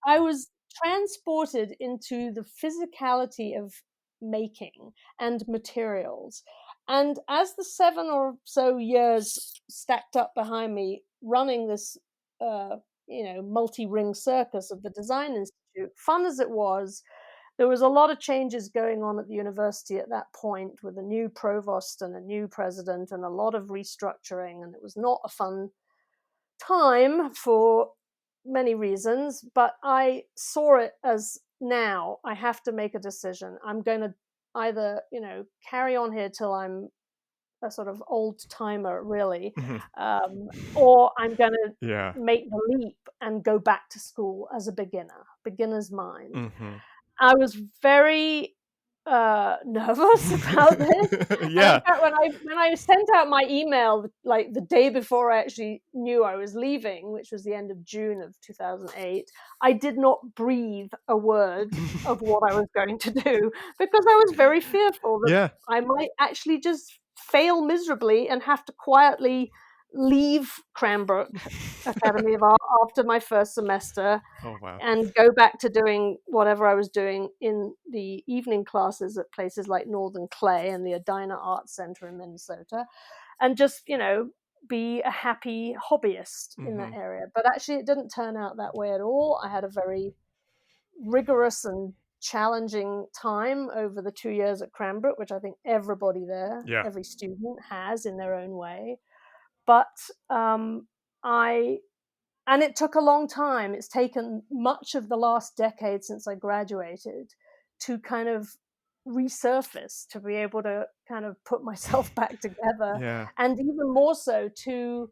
I was transported into the physicality of making and materials. And as the 7 or so years stacked up behind me running this multi-ring circus of the Design Institute, fun as it was, there was a lot of changes going on at the university at that point, with a new provost and a new president and a lot of restructuring, and it was not a fun time for many reasons. But I saw it as, now I have to make a decision. I'm going to either carry on here till I'm a sort of old timer, really, or I'm going to make the leap and go back to school as a beginner's mind. I was very nervous about this. And in fact, when I sent out my email, like the day before I actually knew I was leaving, which was the end of June of 2008, I did not breathe a word of what I was going to do, because I was very fearful that I might actually just fail miserably and have to quietly leave Cranbrook Academy of Art after my first semester Oh, wow. and go back to doing whatever I was doing in the evening classes at places like Northern Clay and the Edina Arts Center in Minnesota, and just, be a happy hobbyist in that area. But actually, it didn't turn out that way at all. I had a very rigorous and challenging time over the 2 years at Cranbrook, which I think everybody there, Yeah. every student has in their own way. But I and it took a long time. It's taken much of the last decade since I graduated to kind of resurface, to be able to kind of put myself back together, Yeah. and even more so to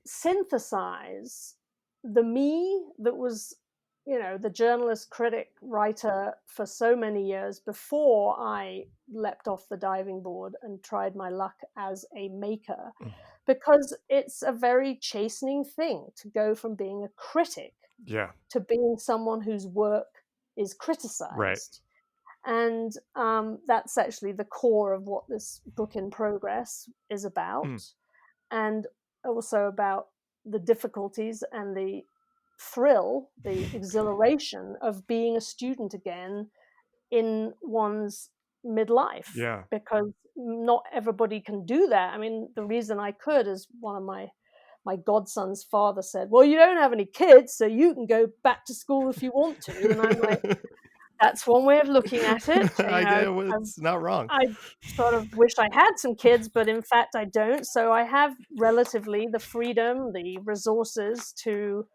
synthesize the me that was, the journalist, critic, writer for so many years before I leapt off the diving board and tried my luck as a maker. Because it's a very chastening thing to go from being a critic Yeah. to being someone whose work is Right. criticized. And that's actually the core of what this book in progress is about. And also about the difficulties and the thrill, the exhilaration of being a student again in one's midlife, Yeah. because not everybody can do that. I mean, the reason I could is one of my godson's father said, "Well, you don't have any kids, so you can go back to school if you want to." And I'm like, that's one way of looking at it. It's not wrong. I sort of wish I had some kids, but in fact I don't. So I have relatively the freedom, the resources to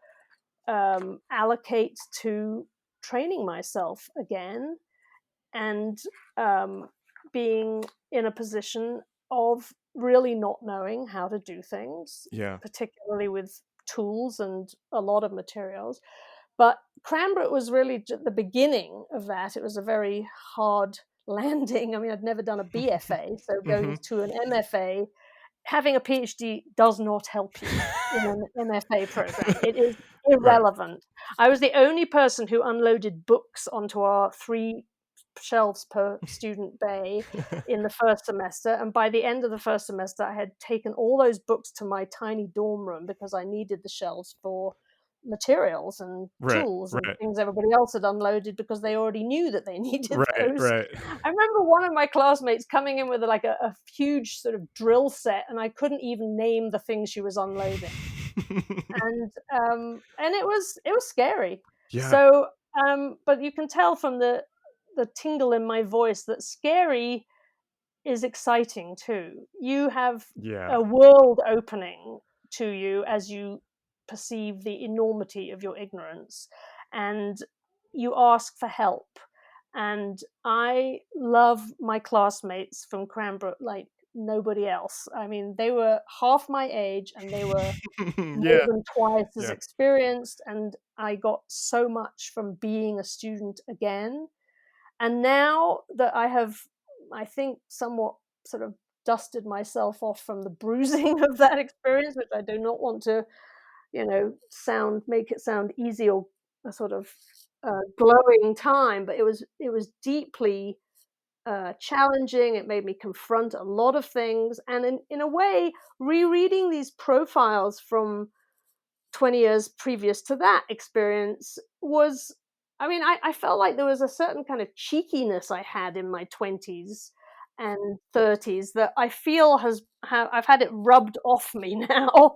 allocate to training myself again, and being in a position of really not knowing how to do things, Yeah. particularly with tools and a lot of materials. But Cranbrook was really the beginning of that. It was a very hard landing. I mean, I'd never done a BFA, so going to an MFA, having a PhD does not help you in an MFA program. It is Right. irrelevant. I was the only person who unloaded books onto our 3 shelves per student bay in the first semester, and by the end of the first semester I had taken all those books to my tiny dorm room because I needed the shelves for materials and Right. tools and Right. things everybody else had unloaded because they already knew that they needed Right. those. Right. I remember one of my classmates coming in with a huge sort of drill set, and I couldn't even name the things she was unloading. And it was scary. Yeah. So, but you can tell from the tingle in my voice that scary is exciting too. You have Yeah. a world opening to you as you perceive the enormity of your ignorance, and you ask for help. And I love my classmates from Cranbrook like nobody else. I mean, they were half my age and they were more Yeah. than twice as Yeah. experienced, and I got so much from being a student again. And now that I have, I think, somewhat sort of dusted myself off from the bruising of that experience, which I do not want to, make it sound easy or a sort of glowing time, but it was deeply challenging. It made me confront a lot of things, and in a way, rereading these profiles from 20 years previous to that experience was, I mean, I felt like there was a certain kind of cheekiness I had in my 20s and 30s that I feel I've had it rubbed off me now.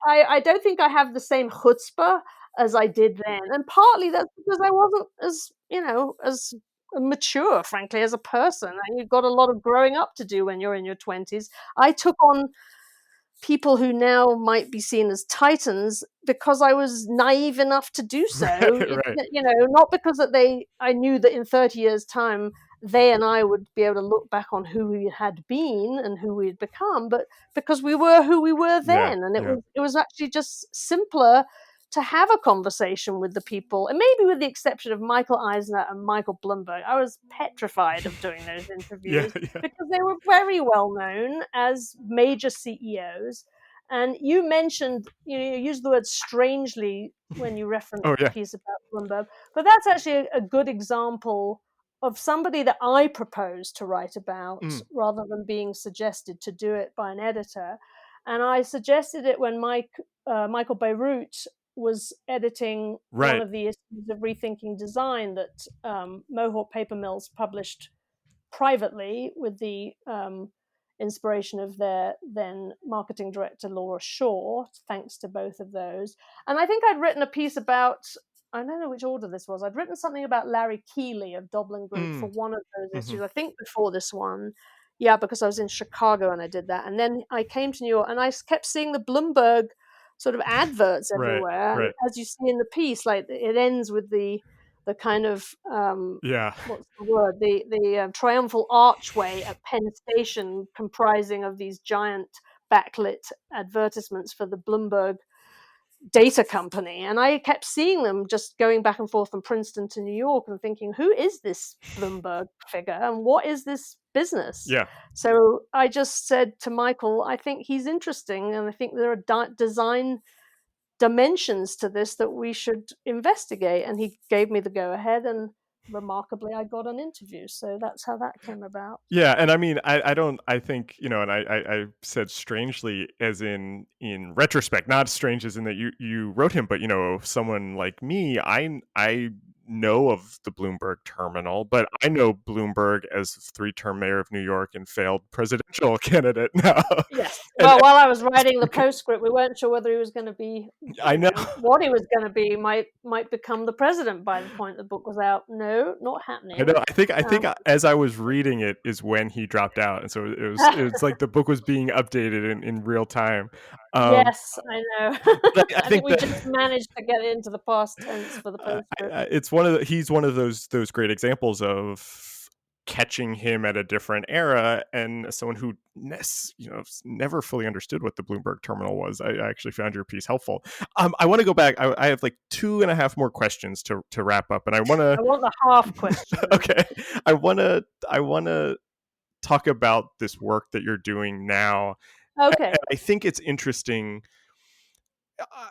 I don't think I have the same chutzpah as I did then, and partly that's because I wasn't as mature, frankly, as a person. And you've got a lot of growing up to do when you're in your 20s. I took on people who now might be seen as titans because I was naive enough to do so. Right. Right. Not because I knew that in 30 years' time they and I would be able to look back on who we had been and who we had become, but because we were who we were Yeah. then, and it Yeah. was actually just simpler to have a conversation with the people, and maybe with the exception of Michael Eisner and Michael Bloomberg. I was petrified of doing those Yeah. interviews Yeah. because they were very well known as major CEOs. And you mentioned, you used the word strangely when you referenced Oh, the yeah. piece about Bloomberg, but that's actually a good example of somebody that I proposed to write about Mm. rather than being suggested to do it by an editor. And I suggested it when Michael Beirut was editing one Right. of the issues of Rethinking Design that Mohawk Paper Mills published privately with the inspiration of their then marketing director, Laura Shaw, thanks to both of those. And I think I'd written a piece about, I don't know which order this was, I'd written something about Larry Keeley of Doblin Group for Mm. one of those Mm-hmm. issues, I think before this one. Yeah, because I was in Chicago and I did that. And then I came to New York and I kept seeing the Bloomberg sort of adverts Right. everywhere. And Right. as you see in the piece, like it ends with the kind of Yeah. what's the word? The triumphal archway at Penn Station, comprising of these giant backlit advertisements for the Bloomberg data company. And I kept seeing them just going back and forth from Princeton to New York and thinking, who is this Bloomberg figure and what is this business? Yeah. So I just said to Michael, I think he's interesting and I think there are design dimensions to this that we should investigate. And he gave me the go ahead, and remarkably, I got an interview. So that's how that came about. Yeah, and I mean, I don't, I think, and I said strangely as in retrospect, not strange as in that you wrote him, but someone like me, I know of the Bloomberg terminal, but I know Bloomberg as 3-term mayor of New York and failed presidential candidate now. Yes. and, Well, while I was writing the postscript, we weren't sure whether he was going to be, I know. what he was going to be. Might become the president by the point the book was out. No, not I know. happening. I think as I was reading it is when he dropped out, and so it was like the book was being updated in real time. Um, Yes, I know. but I I think think we that just managed to get it into the past tense for the postscript. it's he's one of those great examples of catching him at a different era, and as someone who never fully understood what the Bloomberg terminal was. I actually found your piece helpful. I want to go back. I have like 2.5 more questions to wrap up, and I want to. I want the half question. Okay, I want to talk about this work that you're doing now. Okay. And I think it's interesting.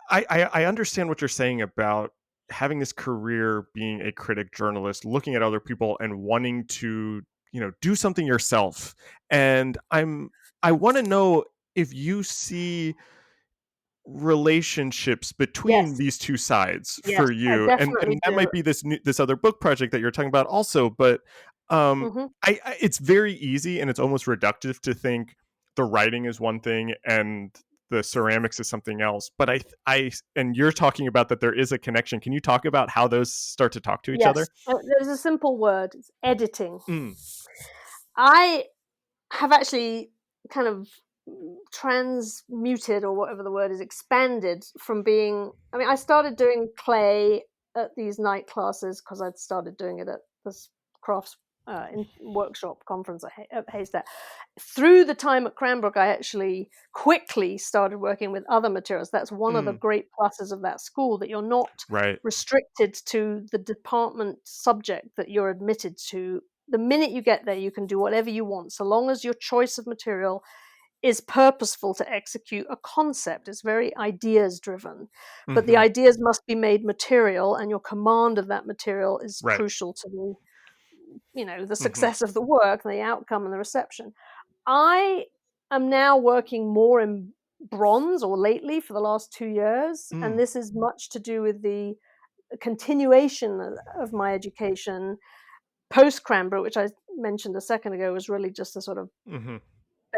I understand what you're saying about having this career being a critic journalist, looking at other people and wanting to, do something yourself. And I want to know if you see relationships between Yes. these two sides Yes, for I you, and definitely that do. might be this other book project that you're talking about also. But Hmm. it's very easy and it's almost reductive to think the writing is one thing and the ceramics is something else. But I and you're talking about that there is a connection. Can you talk about how those start to talk to each Yes. other? There's a simple word. It's editing. Mm. I have actually kind of transmuted, or whatever the word is, expanded from being, I mean, I started doing clay at these night classes because I'd started doing it at this crafts workshop conference at Haystack. Through the time at Cranbrook, I actually quickly started working with other materials. That's one of the Mm. great pluses of that school, that you're not Right. restricted to the department subject that you're admitted to. The minute you get there, you can do whatever you want, so long as your choice of material is purposeful to execute a concept. It's very ideas driven, but the Hmm. ideas must be made material, and your command of that material is Right. crucial to the Hmm. success of the work and the outcome and the reception. I am now working more in bronze, or lately for the last 2 years, and Mm. this is much to do with the continuation of my education post Cranbrook, which I mentioned a second ago, was really just a sort of Hmm.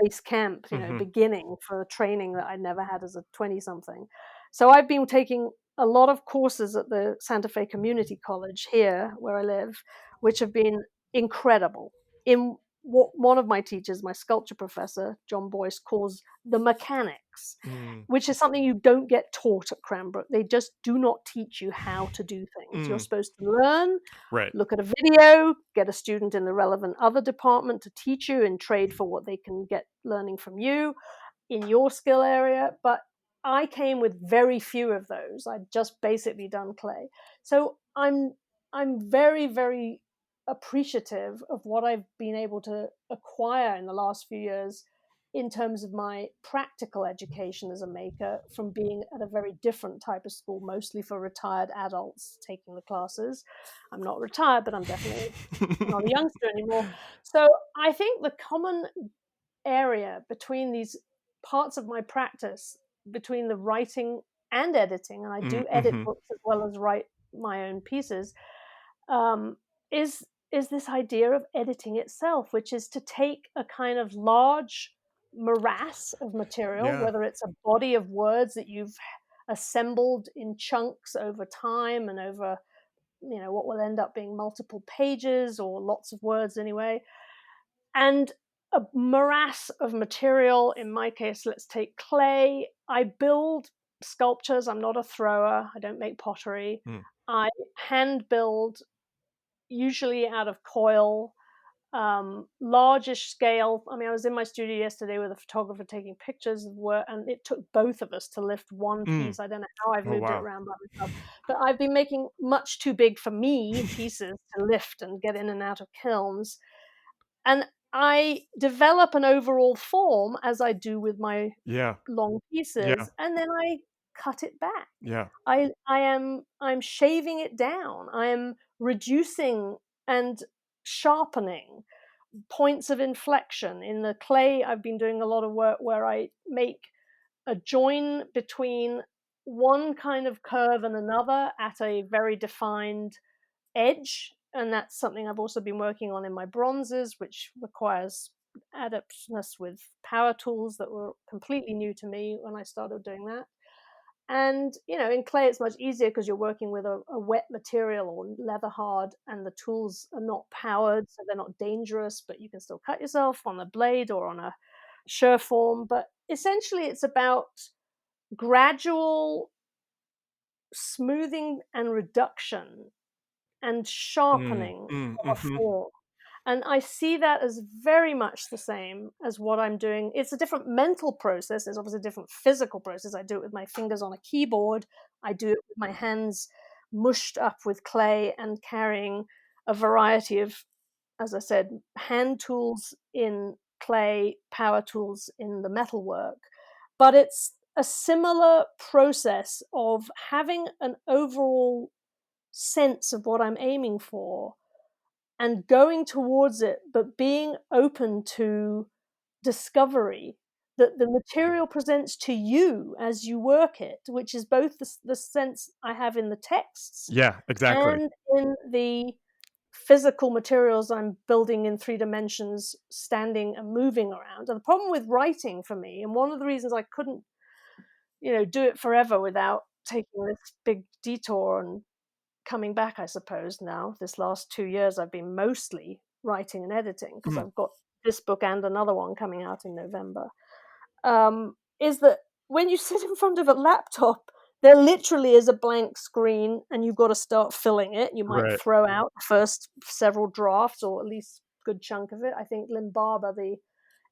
base camp, Hmm. beginning for training that I never had as a 20 something. So I've been taking a lot of courses at the Santa Fe Community College here where I live, which have been incredible. In what one of my teachers, my sculpture professor, John Boyce, calls the mechanics, Mm. which is something you don't get taught at Cranbrook. They just do not teach you how to do things. You're Mm. supposed to learn, Right. look at a video, get a student in the relevant other department to teach you and trade for what they can get learning from you in your skill area. But I came with very few of those. I'd just basically done clay. So I'm very, very appreciative of what I've been able to acquire in the last few years in terms of my practical education as a maker from being at a very different type of school, mostly for retired adults taking the classes. I'm not retired, but I'm definitely not a youngster anymore. So I think the common area between these parts of my practice, between the writing and editing, and I do edit Mm-hmm. books as well as write my own pieces, um, is this idea of editing itself, which is to take a kind of large morass of material, Yeah. whether it's a body of words that you've assembled in chunks over time and over, what will end up being multiple pages or lots of words anyway, and a morass of material. In my case, let's take clay. I build sculptures. I'm not a thrower. I don't make pottery. Mm. I hand build, usually out of coil, largish scale. I mean, I was in my studio yesterday with a photographer taking pictures of work, and it took both of us to lift one piece. I don't know how I've Oh, moved it wow. around by myself, but I've been making much too big for me pieces to lift and get in and out of kilns. And I develop an overall form as I do with my Yeah. long Yeah. pieces, and then I cut it back. Yeah. I'm shaving it down. I am reducing and sharpening points of inflection. In the clay, I've been doing a lot of work where I make a join between one kind of curve and another at a very defined edge. And that's something I've also been working on in my bronzes, which requires adeptness with power tools that were completely new to me when I started doing that. And, in clay, it's much easier because you're working with a wet material or leather hard, and the tools are not powered, so they're not dangerous, but you can still cut yourself on a blade or on a sure form. But essentially, it's about gradual smoothing and reduction and Mm, sharpening mm, of a mhm. form. And I see that as very much the same as what I'm doing. It's a different mental process. It's obviously a different physical process. I do it with my fingers on a keyboard. I do it with my hands mushed up with clay and carrying a variety of, as I said, hand tools in clay, power tools in the metalwork. But it's a similar process of having an overall sense of what I'm aiming for and going towards it, but being open to discovery that the material presents to you as you work it, which is both the sense I have in the texts Yeah, exactly. and in the physical materials I'm building in 3 dimensions, standing and moving around. And the problem with writing for me, and one of the reasons I couldn't, do it forever without taking this big detour and coming back, I suppose, now. This last 2 years, I've been mostly writing and editing because Mm. I've got this book and another one coming out in November. Is that when you sit in front of a laptop, there literally is a blank screen and you've got to start filling it. You might Right. throw out the first several drafts or at least a good chunk of it. I think Lynn Barber, the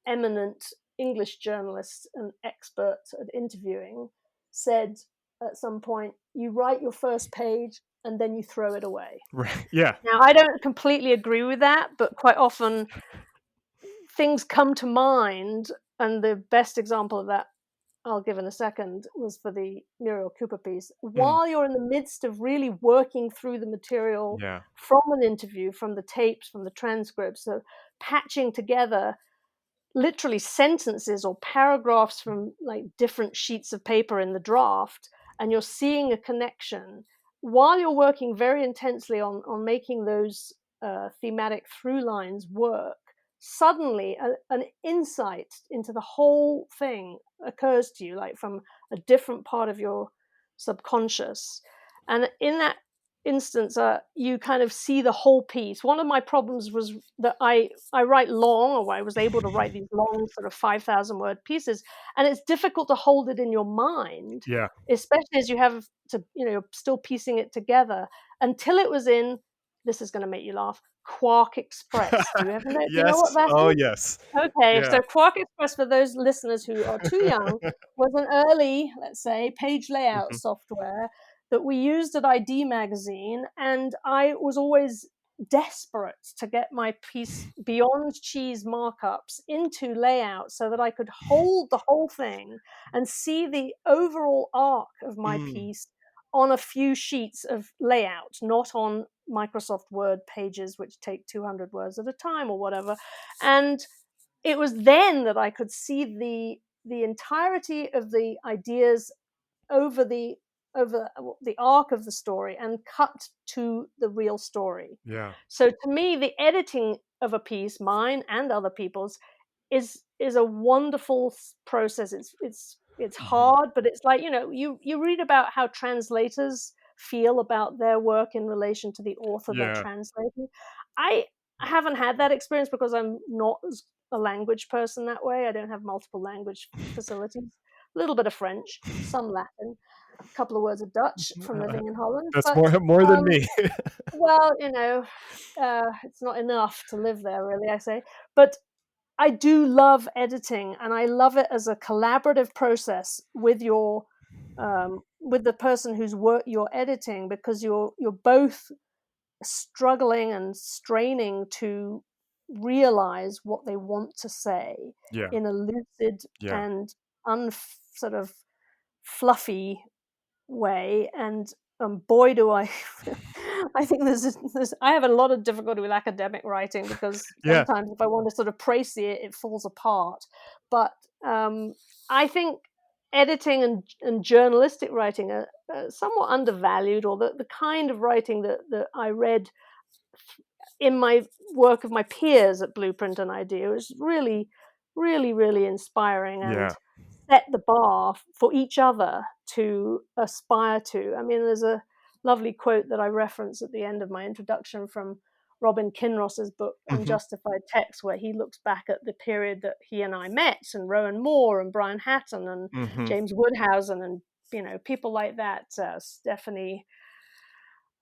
eminent English journalist and expert at interviewing, said at some point, you write your first page and then you throw it away. Right. Yeah. Now, I don't completely agree with that, but quite often things come to mind. And the best example of that I'll give in a second was for the Muriel Cooper piece. Mm. While you're in the midst of really working through the material Yeah. from an interview, from the tapes, from the transcripts, so patching together literally sentences or paragraphs from like different sheets of paper in the draft, and you're seeing a connection while you're working very intensely on making those thematic through lines work. Suddenly an insight into the whole thing occurs to you, like from a different part of your subconscious. And in that instance, you kind of see the whole piece. One of my problems was that I write long, or I was able to write these long, sort of 5,000 word pieces, and it's difficult to hold it in your mind, Yeah. especially as you have to, you're still piecing it together until it was in. This is going to make you laugh. Quark Express. Do you know what Yes. that Oh, is? yes. Okay, Yeah. so Quark Express, for those listeners who are too young, was an early, let's say, page layout Mhm. software that we used at ID magazine, and I was always desperate to get my piece beyond cheese markups into layout so that I could hold the whole thing and see the overall arc of my piece on a few sheets of layout, not on Microsoft Word pages, which take 200 words at a time or whatever. And it was then that I could see the entirety of the ideas over the arc of the story and cut to the real story. Yeah. So to me, the editing of a piece, mine and other people's, is a wonderful process. It's hard, but it's like, you read about how translators feel about their work in relation to the author they're Yeah. translating. I haven't had that experience because I'm not a language person that way. I don't have multiple language facilities. A little bit of French, some Latin, a couple of words of Dutch from living in Holland. That's But more than me. well, it's not enough to live there, really, I say. But I do love editing, and I love it as a collaborative process with with the person whose work you're editing, because you're both struggling and straining to realize what they want to say Yeah. in a lucid Yeah. and sort of fluffy way. And boy, do I I think I have a lot of difficulty with academic writing, because Yeah. sometimes if I want to sort of praise it falls apart. But I think editing and journalistic writing are somewhat undervalued, or the kind of writing that I read in my work of my peers at Blueprint and I.D. was really, really, really inspiring, and Yeah. set the bar for each other to aspire to. I mean, there's a lovely quote that I reference at the end of my introduction from Robin Kinross's book Unjustified Text, where he looks back at the period that he and I met, and Rowan Moore and Brian Hatton and James Woodhousen, and people like that, Stephanie,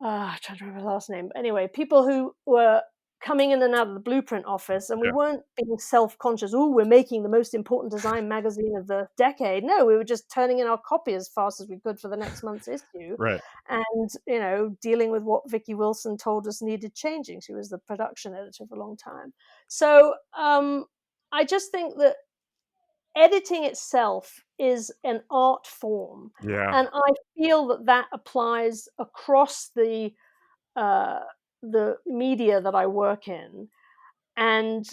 I'm trying to remember her last name. But anyway, people who were coming in and out of the Blueprint office, and we Yeah. weren't being self-conscious. Oh, we're making the most important design magazine of the decade. No, we were just turning in our copy as fast as we could for the next month's issue, Right. and dealing with what Vicky Wilson told us needed changing. She was the production editor for a long time. So I just think that editing itself is an art form, Yeah. and I feel that applies across uh, the media that I work in. And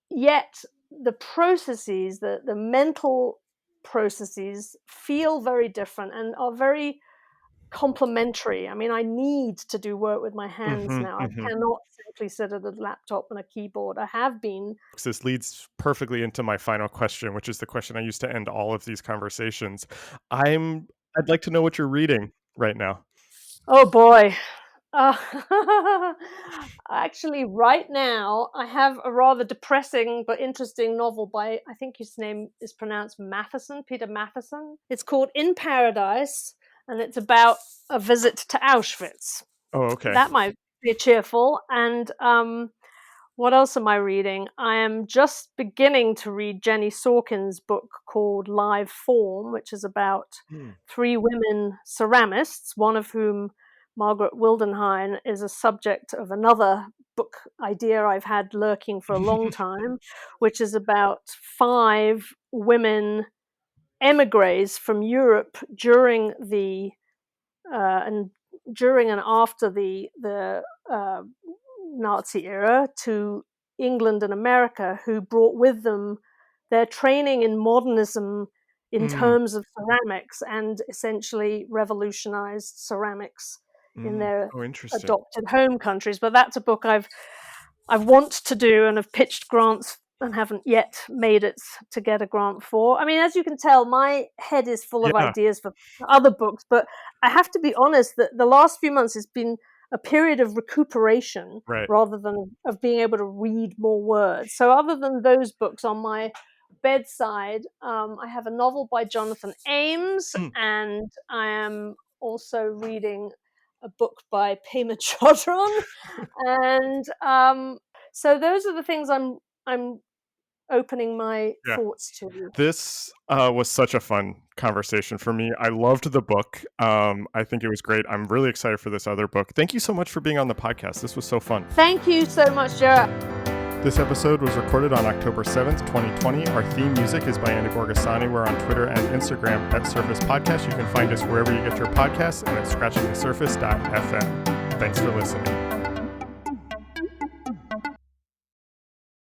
yet the processes, the mental processes, feel very different and are very complementary. I mean, I need to do work with my hands now. I cannot simply sit at a laptop and a keyboard. I have been. This leads perfectly into my final question, which is the question I used to end all of these conversations. I'd like to know what you're reading right now. Oh boy. Uh, Actually, right now, I have a rather depressing but interesting novel by, I think his name is pronounced Matheson, Peter Matheson. It's called In Paradise, and it's about a visit to Auschwitz. Oh, okay. That might be cheerful. And what else am I reading? I am just beginning to read Jenny Sorkin's book called Live Form, which is about three women ceramists, one of whom, Margaret Wildenhain, is a subject of another book idea I've had lurking for a long time, which is about five women emigres from Europe during and after the Nazi era to England and America, who brought with them their training in modernism in terms of ceramics, and essentially revolutionized ceramics in their Oh, interesting. adopted home countries. But that's a book I've want to do and have pitched grants and haven't yet made it to get a grant for. I mean, as you can tell, my head is full of Yeah. ideas for other books, but I have to be honest that the last few months has been a period of recuperation Right. rather than of being able to read more words. So other than those books on my bedside, I have a novel by Jonathan Ames, and I am also reading a book by Pema Chodron. And so those are the things I'm opening my Yeah. thoughts to you. This was such a fun conversation for me. I loved the book. I think it was great. I'm really excited for this other book. Thank you so much for being on the podcast. This was so fun. Thank you so much, Jarrett. This episode was recorded on October 7th, 2020. Our theme music is by Andy Borgasani. We're on Twitter and Instagram at Surface Podcast. You can find us wherever you get your podcasts and at scratchingthesurface.fm. Thanks for listening.